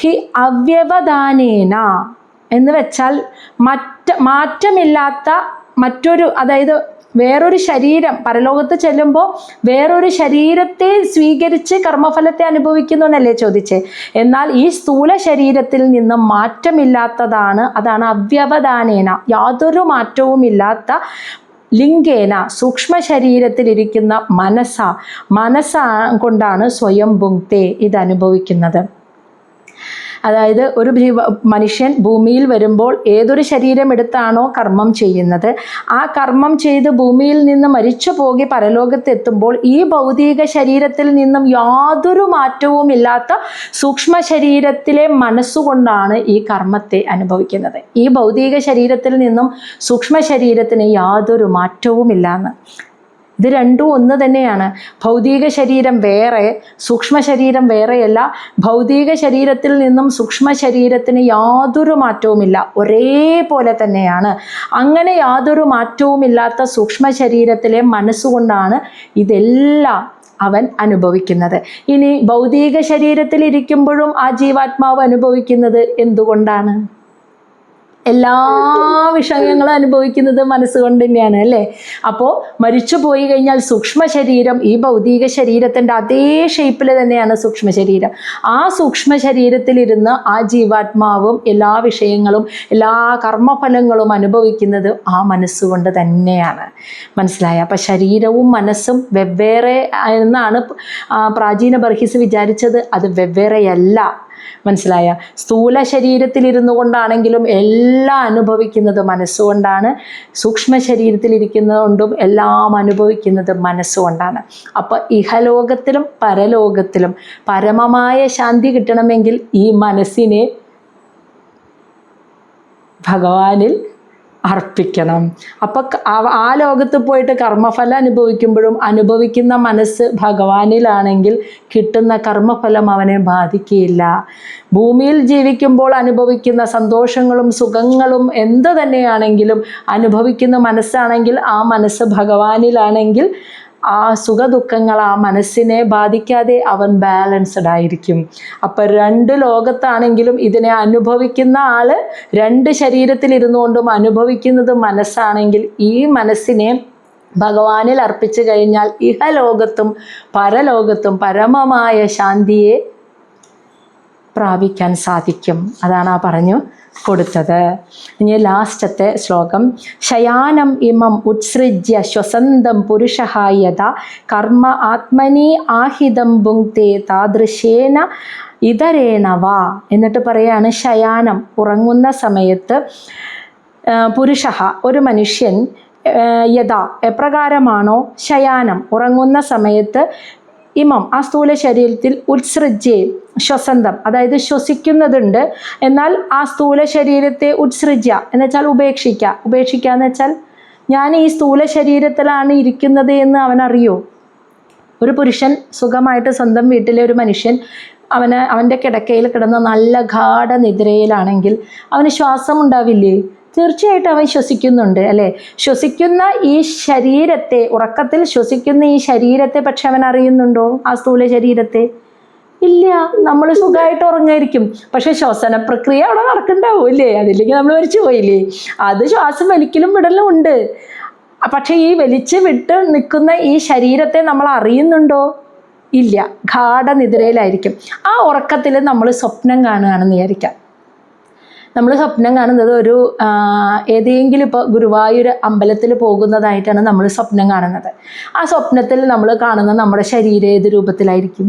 ഹി അവ്യവധാനേന എന്ന് വെച്ചാൽ മാറ്റമില്ലാത്ത മറ്റൊരു അതായത് വേറൊരു ശരീരം പരലോകത്ത് ചെല്ലുമ്പോൾ വേറൊരു ശരീരത്തെ സ്വീകരിച്ച് കർമ്മഫലത്തെ അനുഭവിക്കുന്നു എന്നല്ലേ ചോദിച്ചേ? എന്നാൽ ഈ സ്ഥൂല ശരീരത്തിൽ നിന്നും മാറ്റമില്ലാത്തതാണ്, അതാണ് അവ്യവധാനേന യാതൊരു മാറ്റവുമില്ലാത്ത ലിംഗേന സൂക്ഷ്മ ശരീരത്തിലിരിക്കുന്ന മനസ്സ കൊണ്ടാണ് സ്വയം ഭുങ്ക്തേ ഇത് അനുഭവിക്കുന്നത്. അതായത് ഒരു മനുഷ്യൻ ഭൂമിയിൽ വരുമ്പോൾ ഏതൊരു ശരീരം എടുത്താണോ കർമ്മം ചെയ്യുന്നത്, ആ കർമ്മം ചെയ്ത് ഭൂമിയിൽ നിന്ന് മരിച്ചു പോകി പരലോകത്തെത്തുമ്പോൾ ഈ ഭൗതിക ശരീരത്തിൽ നിന്നും യാതൊരു മാറ്റവുമില്ലാത്ത സൂക്ഷ്മ ശരീരത്തിലെ മനസ്സുകൊണ്ടാണ് ഈ കർമ്മത്തെ അനുഭവിക്കുന്നത്. ഈ ഭൗതിക ശരീരത്തിൽ നിന്നും സൂക്ഷ്മ ശരീരത്തിന് യാതൊരു മാറ്റവുമില്ലാന്ന്. ഇത് രണ്ടും ഒന്ന് തന്നെയാണ്. ഭൗതിക ശരീരം വേറെ, സൂക്ഷ്മ ശരീരം വേറെയല്ല. ഭൗതിക ശരീരത്തിൽ നിന്നും സൂക്ഷ്മ ശരീരത്തിന് യാതൊരു മാറ്റവുമില്ല, ഒരേപോലെ തന്നെയാണ്. അങ്ങനെ യാതൊരു മാറ്റവുമില്ലാത്ത സൂക്ഷ്മ ശരീരത്തിലെ മനസ്സുകൊണ്ടാണ് ഇതെല്ലാം അവൻ അനുഭവിക്കുന്നത്. ഇനി ഭൗതിക ശരീരത്തിലിരിക്കുമ്പോഴും ആ ജീവാത്മാവ് അനുഭവിക്കുന്നത് എന്തുകൊണ്ടാണ്? എല്ലാ വിഷയങ്ങളും അനുഭവിക്കുന്നത് മനസ്സുകൊണ്ട് തന്നെയാണ് അല്ലേ? അപ്പോൾ മരിച്ചു പോയി കഴിഞ്ഞാൽ സൂക്ഷ്മ ശരീരം ഈ ഭൗതിക ശരീരത്തിൻ്റെ അതേ ഷേപ്പിൽ തന്നെയാണ് സൂക്ഷ്മ ശരീരം. ആ സൂക്ഷ്മ ശരീരത്തിലിരുന്ന് ആ ജീവാത്മാവും എല്ലാ വിഷയങ്ങളും എല്ലാ കർമ്മഫലങ്ങളും അനുഭവിക്കുന്നത് ആ മനസ്സുകൊണ്ട് തന്നെയാണ്. മനസ്സിലായ? അപ്പം ശരീരവും മനസ്സും വെവ്വേറെ എന്നാണ് പ്രാചീന ബർഹിസ് വിചാരിച്ചത്. അത് വെവ്വേറെയല്ല. മനസ്സിലായ? സ്ഥൂല ശരീരത്തിലിരുന്നു കൊണ്ടാണെങ്കിലും എല്ലാം അനുഭവിക്കുന്നത് മനസ്സുകൊണ്ടാണ്, സൂക്ഷ്മ ശരീരത്തിലിരിക്കുന്നതുകൊണ്ടും എല്ലാം അനുഭവിക്കുന്നത് മനസ്സുകൊണ്ടാണ്. അപ്പോൾ ഇഹലോകത്തിലും പരലോകത്തിലും പരമമായ ശാന്തി കിട്ടണമെങ്കിൽ ഈ മനസ്സിനെ ഭഗവാനിൽ അർപ്പിക്കണം. അപ്പം ആ ലോകത്ത് പോയിട്ട് കർമ്മഫലം അനുഭവിക്കുമ്പോഴും അനുഭവിക്കുന്ന മനസ്സ് ഭഗവാനിലാണെങ്കിൽ കിട്ടുന്ന കർമ്മഫലം അവനെ ബാധിക്കുകയില്ല. ഭൂമിയിൽ ജീവിക്കുമ്പോൾ അനുഭവിക്കുന്ന സന്തോഷങ്ങളും സുഖങ്ങളും എന്ത് തന്നെയാണെങ്കിലും അനുഭവിക്കുന്ന മനസ്സാണെങ്കിൽ ആ മനസ്സ് ഭഗവാനിലാണെങ്കിൽ ആ സുഖദുഃഖങ്ങൾ ആ മനസ്സിനെ ബാധിക്കാതെ അവൻ ബാലൻസ്ഡ് ആയിരിക്കും. അപ്പം 2 ലോകത്താണെങ്കിലും ഇതിനെ അനുഭവിക്കുന്ന ആൾ 2 ശരീരത്തിലിരുന്നു കൊണ്ടും അനുഭവിക്കുന്നത് മനസ്സാണെങ്കിൽ ഈ മനസ്സിനെ ഭഗവാനിൽ അർപ്പിച്ചു കഴിഞ്ഞാൽ ഇഹലോകത്തും പരലോകത്തും പരമമായ ശാന്തിയെ പ്രാപിക്കാൻ സാധിക്കും. അതാണ് ആ പറഞ്ഞു കൊടുത്തത്. ഇനി ലാസ്റ്റത്തെ ശ്ലോകം. ശയാനം ഇമം ഉത്സൃജ്യ ശ്വസന്തം പുരുഷഃ യഥാ കർമ്മ ആത്മനി ആഹിതം ഭുങ്ക്തേ താദൃശേന ഇതരേണ വാ. എന്നിട്ട് പറയാണ് ശയാനം ഉറങ്ങുന്ന സമയത്ത് പുരുഷഃ ഒരു മനുഷ്യൻ യഥാ എപ്രകാരമാണോ ശയാനം ഉറങ്ങുന്ന സമയത്ത് ഇമം ആ സ്ഥൂല ശരീരത്തിൽ ഉത്സൃജ്യേ ശ്വസന്തം അതായത് ശ്വസിക്കുന്നതുണ്ട്, എന്നാൽ ആ സ്ഥൂല ശരീരത്തെ ഉത്സൃജ്യ എന്ന് വെച്ചാൽ ഉപേക്ഷിക്കുക എന്ന് വെച്ചാൽ ഞാൻ ഈ സ്ഥൂല ശരീരത്തിലാണ് ഇരിക്കുന്നത് എന്ന് അവനറിയോ? ഒരു പുരുഷൻ സുഖമായിട്ട് സ്വന്തം വീട്ടിലെ ഒരു മനുഷ്യൻ അവൻ്റെ കിടക്കയിൽ കിടന്ന് നല്ല ഗാഢ നിദ്രയിലാണെങ്കിൽ അവന് ശ്വാസം ഉണ്ടാവില്ലേ? തീർച്ചയായിട്ടും അവൻ ശ്വസിക്കുന്നുണ്ട് അല്ലേ? ശ്വസിക്കുന്ന ഈ ശരീരത്തെ, ഉറക്കത്തിൽ ശ്വസിക്കുന്ന ഈ ശരീരത്തെ പക്ഷെ അവൻ അറിയുന്നുണ്ടോ? ആ സ്ഥൂല ശരീരത്തെ ഇല്ല. നമ്മൾ സുഖമായിട്ട് ഉറങ്ങായിരിക്കും, പക്ഷെ ശ്വസന പ്രക്രിയ അവിടെ നടക്കണ്ടാവും ഇല്ലേ? അതില്ലെങ്കിൽ നമ്മൾ മരിച്ചു പോയില്ലേ? അത് ശ്വാസം വലിക്കലും വിടലും ഉണ്ട്. പക്ഷെ ഈ വലിച്ച് വിട്ട് നിൽക്കുന്ന ഈ ശരീരത്തെ നമ്മൾ അറിയുന്നുണ്ടോ? ഇല്ല. ഗാഢ നിദ്രയിലായിരിക്കും. ആ ഉറക്കത്തിൽ നമ്മൾ സ്വപ്നം കാണുകയാണെന്ന് വിചാരിക്കാം. നമ്മൾ സ്വപ്നം കാണുന്നത് ഒരു ഏതെങ്കിലും ഇപ്പോൾ ഗുരുവായൂർ അമ്പലത്തിൽ പോകുന്നതായിട്ടാണ് നമ്മൾ സ്വപ്നം കാണുന്നത്. ആ സ്വപ്നത്തിൽ നമ്മൾ കാണുന്ന നമ്മുടെ ശരീരം ഏത് രൂപത്തിലായിരിക്കും?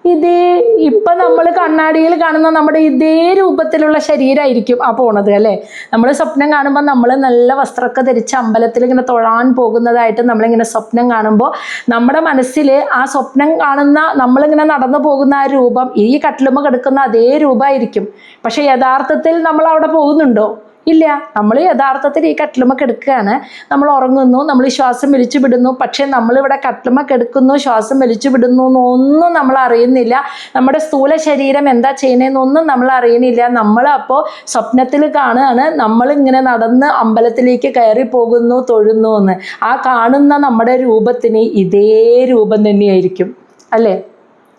ഇതേ ഇപ്പം നമ്മൾ കണ്ണാടിയിൽ കാണുന്ന നമ്മുടെ ഇതേ രൂപത്തിലുള്ള ശരീരമായിരിക്കും ആ പോണത് അല്ലേ? നമ്മൾ സ്വപ്നം കാണുമ്പോൾ നമ്മൾ നല്ല വസ്ത്രമൊക്കെ ധരിച്ച് അമ്പലത്തിൽ ഇങ്ങനെ തൊഴാൻ പോകുന്നതായിട്ട് നമ്മളിങ്ങനെ സ്വപ്നം കാണുമ്പോൾ നമ്മുടെ മനസ്സിൽ ആ സ്വപ്നം കാണുന്ന നമ്മളിങ്ങനെ നടന്നു പോകുന്ന ആ രൂപം ഈ കട്ടിലുമ്മ കിടക്കുന്ന അതേ രൂപമായിരിക്കും. പക്ഷെ യഥാർത്ഥത്തിൽ നമ്മൾ അവിടെ പോകുന്നുണ്ടോ? ഇല്ല. നമ്മൾ യഥാർത്ഥത്തിൽ ഈ കട്ടിലുമ്മ കിടക്കുകയാണ്, നമ്മൾ ഉറങ്ങുന്നു, നമ്മൾ ശ്വാസം വലിച്ചു വിടുന്നു. പക്ഷെ നമ്മളിവിടെ കട്ടിലുമ്മ കിടക്കുന്നു, ശ്വാസം വലിച്ചു വിടുന്നു എന്നൊന്നും നമ്മൾ അറിയുന്നില്ല. നമ്മുടെ സ്ഥൂല ശരീരം എന്താ ചെയ്യണേന്നൊന്നും നമ്മൾ അറിയണില്ല. നമ്മൾ അപ്പോൾ സ്വപ്നത്തിൽ കാണുകയാണ് നമ്മളിങ്ങനെ നടന്ന് അമ്പലത്തിലേക്ക് കയറി പോകുന്നു, തൊഴുന്നു എന്ന്. ആ കാണുന്ന നമ്മുടെ രൂപത്തിന് ഇതേ രൂപം തന്നെയായിരിക്കും അല്ലേ?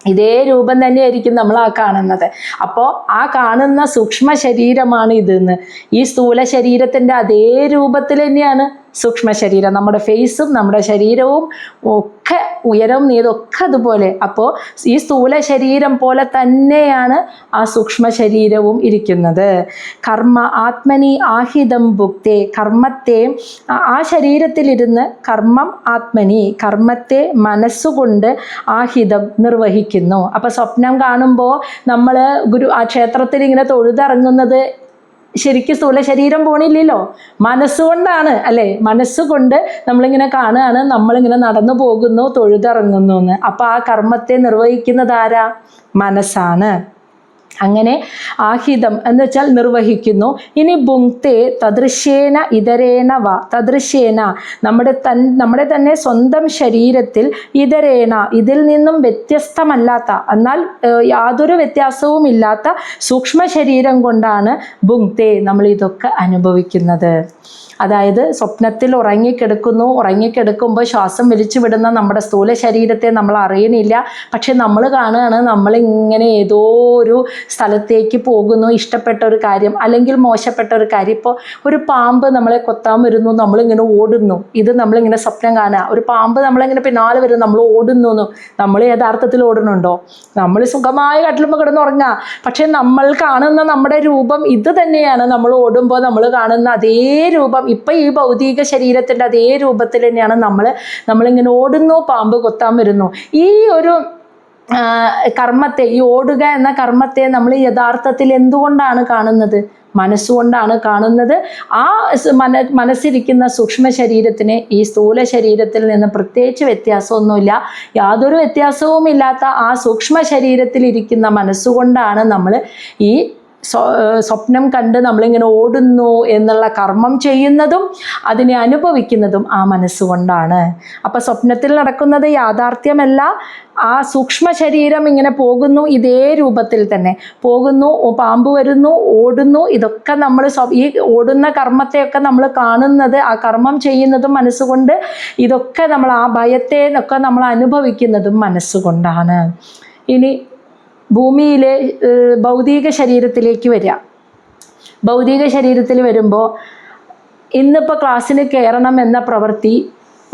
ഇതേ രൂപം തന്നെയായിരിക്കും നമ്മൾ ആ കാണുന്നത്. അപ്പോൾ ആ കാണുന്ന സൂക്ഷ്മ ശരീരമാണ് ഇതെന്ന്. ഈ സ്ഥൂല ശരീരത്തിൻ്റെ അതേ രൂപത്തിൽ തന്നെയാണ് സൂക്ഷ്മ ശരീരം. നമ്മുടെ ഫേസും നമ്മുടെ ശരീരവും ഒക്കെ ഉയരം നീതൊക്കെ അതുപോലെ. അപ്പോൾ ഈ സ്ഥൂല ശരീരം പോലെ തന്നെയാണ് ആ സൂക്ഷ്മ ശരീരവും ഇരിക്കുന്നത്. കർമ്മ ആത്മനി ആഹിതം ഭുക്തേ. കർമ്മത്തെ ആ ശരീരത്തിലിരുന്ന് കർമ്മം ആത്മനി കർമ്മത്തെ മനസ്സുകൊണ്ട് ആഹിതം നിർവഹിക്കുന്നു. അപ്പോൾ സ്വപ്നം കാണുമ്പോൾ നമ്മൾ ആ ക്ഷേത്രത്തിൽ ഇങ്ങനെ തൊഴുതിറങ്ങുന്നത് ശരിക്കും സ്ഥൂല ശരീരം പോണില്ലല്ലോ, മനസ്സുകൊണ്ടാണ് അല്ലേ? മനസ്സുകൊണ്ട് നമ്മളിങ്ങനെ കാണുകയാണ്, നമ്മളിങ്ങനെ നടന്നു പോകുന്നു, തൊഴുതിറങ്ങുന്നു എന്ന്. അപ്പോൾ ആ കർമ്മത്തെ നിർവഹിക്കുന്നത് ആരാ? മനസ്സാണ്. അങ്ങനെ ആഹിതം എന്ന് വെച്ചാൽ നിർവഹിക്കുന്നു. ഇനി ഭുങ്ക്തേ തദൃശ്യേന ഇതരേണ വ. തദൃശ്യേന നമ്മുടെ തന്നെ സ്വന്തം ശരീരത്തിൽ ഇതരേണ ഇതിൽ നിന്നും വ്യത്യസ്തമല്ലാത്ത, എന്നാൽ യാതൊരു വ്യത്യാസവും ഇല്ലാത്ത സൂക്ഷ്മ ശരീരം കൊണ്ടാണ് ഭുങ്ക്തേ നമ്മൾ ഇതൊക്കെ അനുഭവിക്കുന്നത്. അതായത് സ്വപ്നത്തിൽ ഉറങ്ങിക്കിടക്കുമ്പോൾ ശ്വാസം വലിച്ചു വിടുന്ന നമ്മുടെ സ്ഥൂല ശരീരത്തെ നമ്മൾ അറിയണില്ല. പക്ഷെ നമ്മൾ കാണുകയാണ് നമ്മളിങ്ങനെ ഏതോ ഒരു സ്ഥലത്തേക്ക് പോകുന്നു, ഇഷ്ടപ്പെട്ട ഒരു കാര്യം അല്ലെങ്കിൽ മോശപ്പെട്ട ഒരു കാര്യം. ഇപ്പോൾ ഒരു പാമ്പ് നമ്മളെ കൊത്താൻ വരുന്നു, നമ്മളിങ്ങനെ ഓടുന്നു. ഇത് നമ്മളിങ്ങനെ സ്വപ്നം കാണുക. ഒരു പാമ്പ് നമ്മളിങ്ങനെ പിന്നാലെ വരുന്നു, നമ്മൾ ഓടുന്നു. നമ്മൾ യഥാർത്ഥത്തിൽ ഓടുന്നുണ്ടോ? നമ്മൾ സുഖമായ കട്ടിലുമ്പോൾ കിടന്നുറങ്ങുക. പക്ഷെ നമ്മൾ കാണുന്ന നമ്മുടെ രൂപം ഇത് തന്നെയാണ്. നമ്മൾ ഓടുമ്പോൾ നമ്മൾ കാണുന്ന അതേ രൂപം ഇപ്പം ഈ ഭൗതിക ശരീരത്തിൻ്റെ അതേ രൂപത്തിൽ തന്നെയാണ് നമ്മളിങ്ങനെ ഓടുന്നു, പാമ്പ് കൊത്താൻ വരുന്നു. ഈ ഒരു കർമ്മത്തെ, ഈ ഓടുക എന്ന കർമ്മത്തെ നമ്മൾ യഥാർത്ഥത്തിൽ എന്തുകൊണ്ടാണ് കാണുന്നത്? മനസ്സുകൊണ്ടാണ് കാണുന്നത്. ആ മനസ്സിരിക്കുന്ന സൂക്ഷ്മ ശരീരത്തിന് ഈ സ്ഥൂല ശരീരത്തിൽ നിന്ന് പ്രത്യേകിച്ച് വ്യത്യാസമൊന്നുമില്ല. യാതൊരു വ്യത്യാസവുമില്ലാത്ത ആ സൂക്ഷ്മ ശരീരത്തിലിരിക്കുന്ന മനസ്സുകൊണ്ടാണ് നമ്മൾ ഈ സ്വപ്നം കണ്ട് നമ്മളിങ്ങനെ ഓടുന്നു എന്നുള്ള കർമ്മം ചെയ്യുന്നതും അതിനെ അനുഭവിക്കുന്നതും ആ മനസ്സുകൊണ്ടാണ്. അപ്പം സ്വപ്നത്തിൽ നടക്കുന്നത് യാഥാർത്ഥ്യമല്ല, ആ സൂക്ഷ്മ ശരീരം ഇങ്ങനെ പോകുന്നു, ഇതേ രൂപത്തിൽ തന്നെ പോകുന്നു, പാമ്പ് വരുന്നു, ഓടുന്നു. ഇതൊക്കെ നമ്മൾ ഈ ഓടുന്ന കർമ്മത്തെയൊക്കെ നമ്മൾ കാണുന്നത്, ആ കർമ്മം ചെയ്യുന്നതും മനസ്സുകൊണ്ട്. ഇതൊക്കെ നമ്മൾ ആ ഭയത്തെ ഒക്കെ നമ്മൾ അനുഭവിക്കുന്നതും മനസ്സുകൊണ്ടാണ്. ഇനി ഭൂമിയിലെ ഭൗതിക ശരീരത്തിലേക്ക് വരിക. ഭൗതിക ശരീരത്തിൽ വരുമ്പോൾ ഇന്നിപ്പോൾ ക്ലാസ്സിന് കയറണം എന്ന പ്രവൃത്തി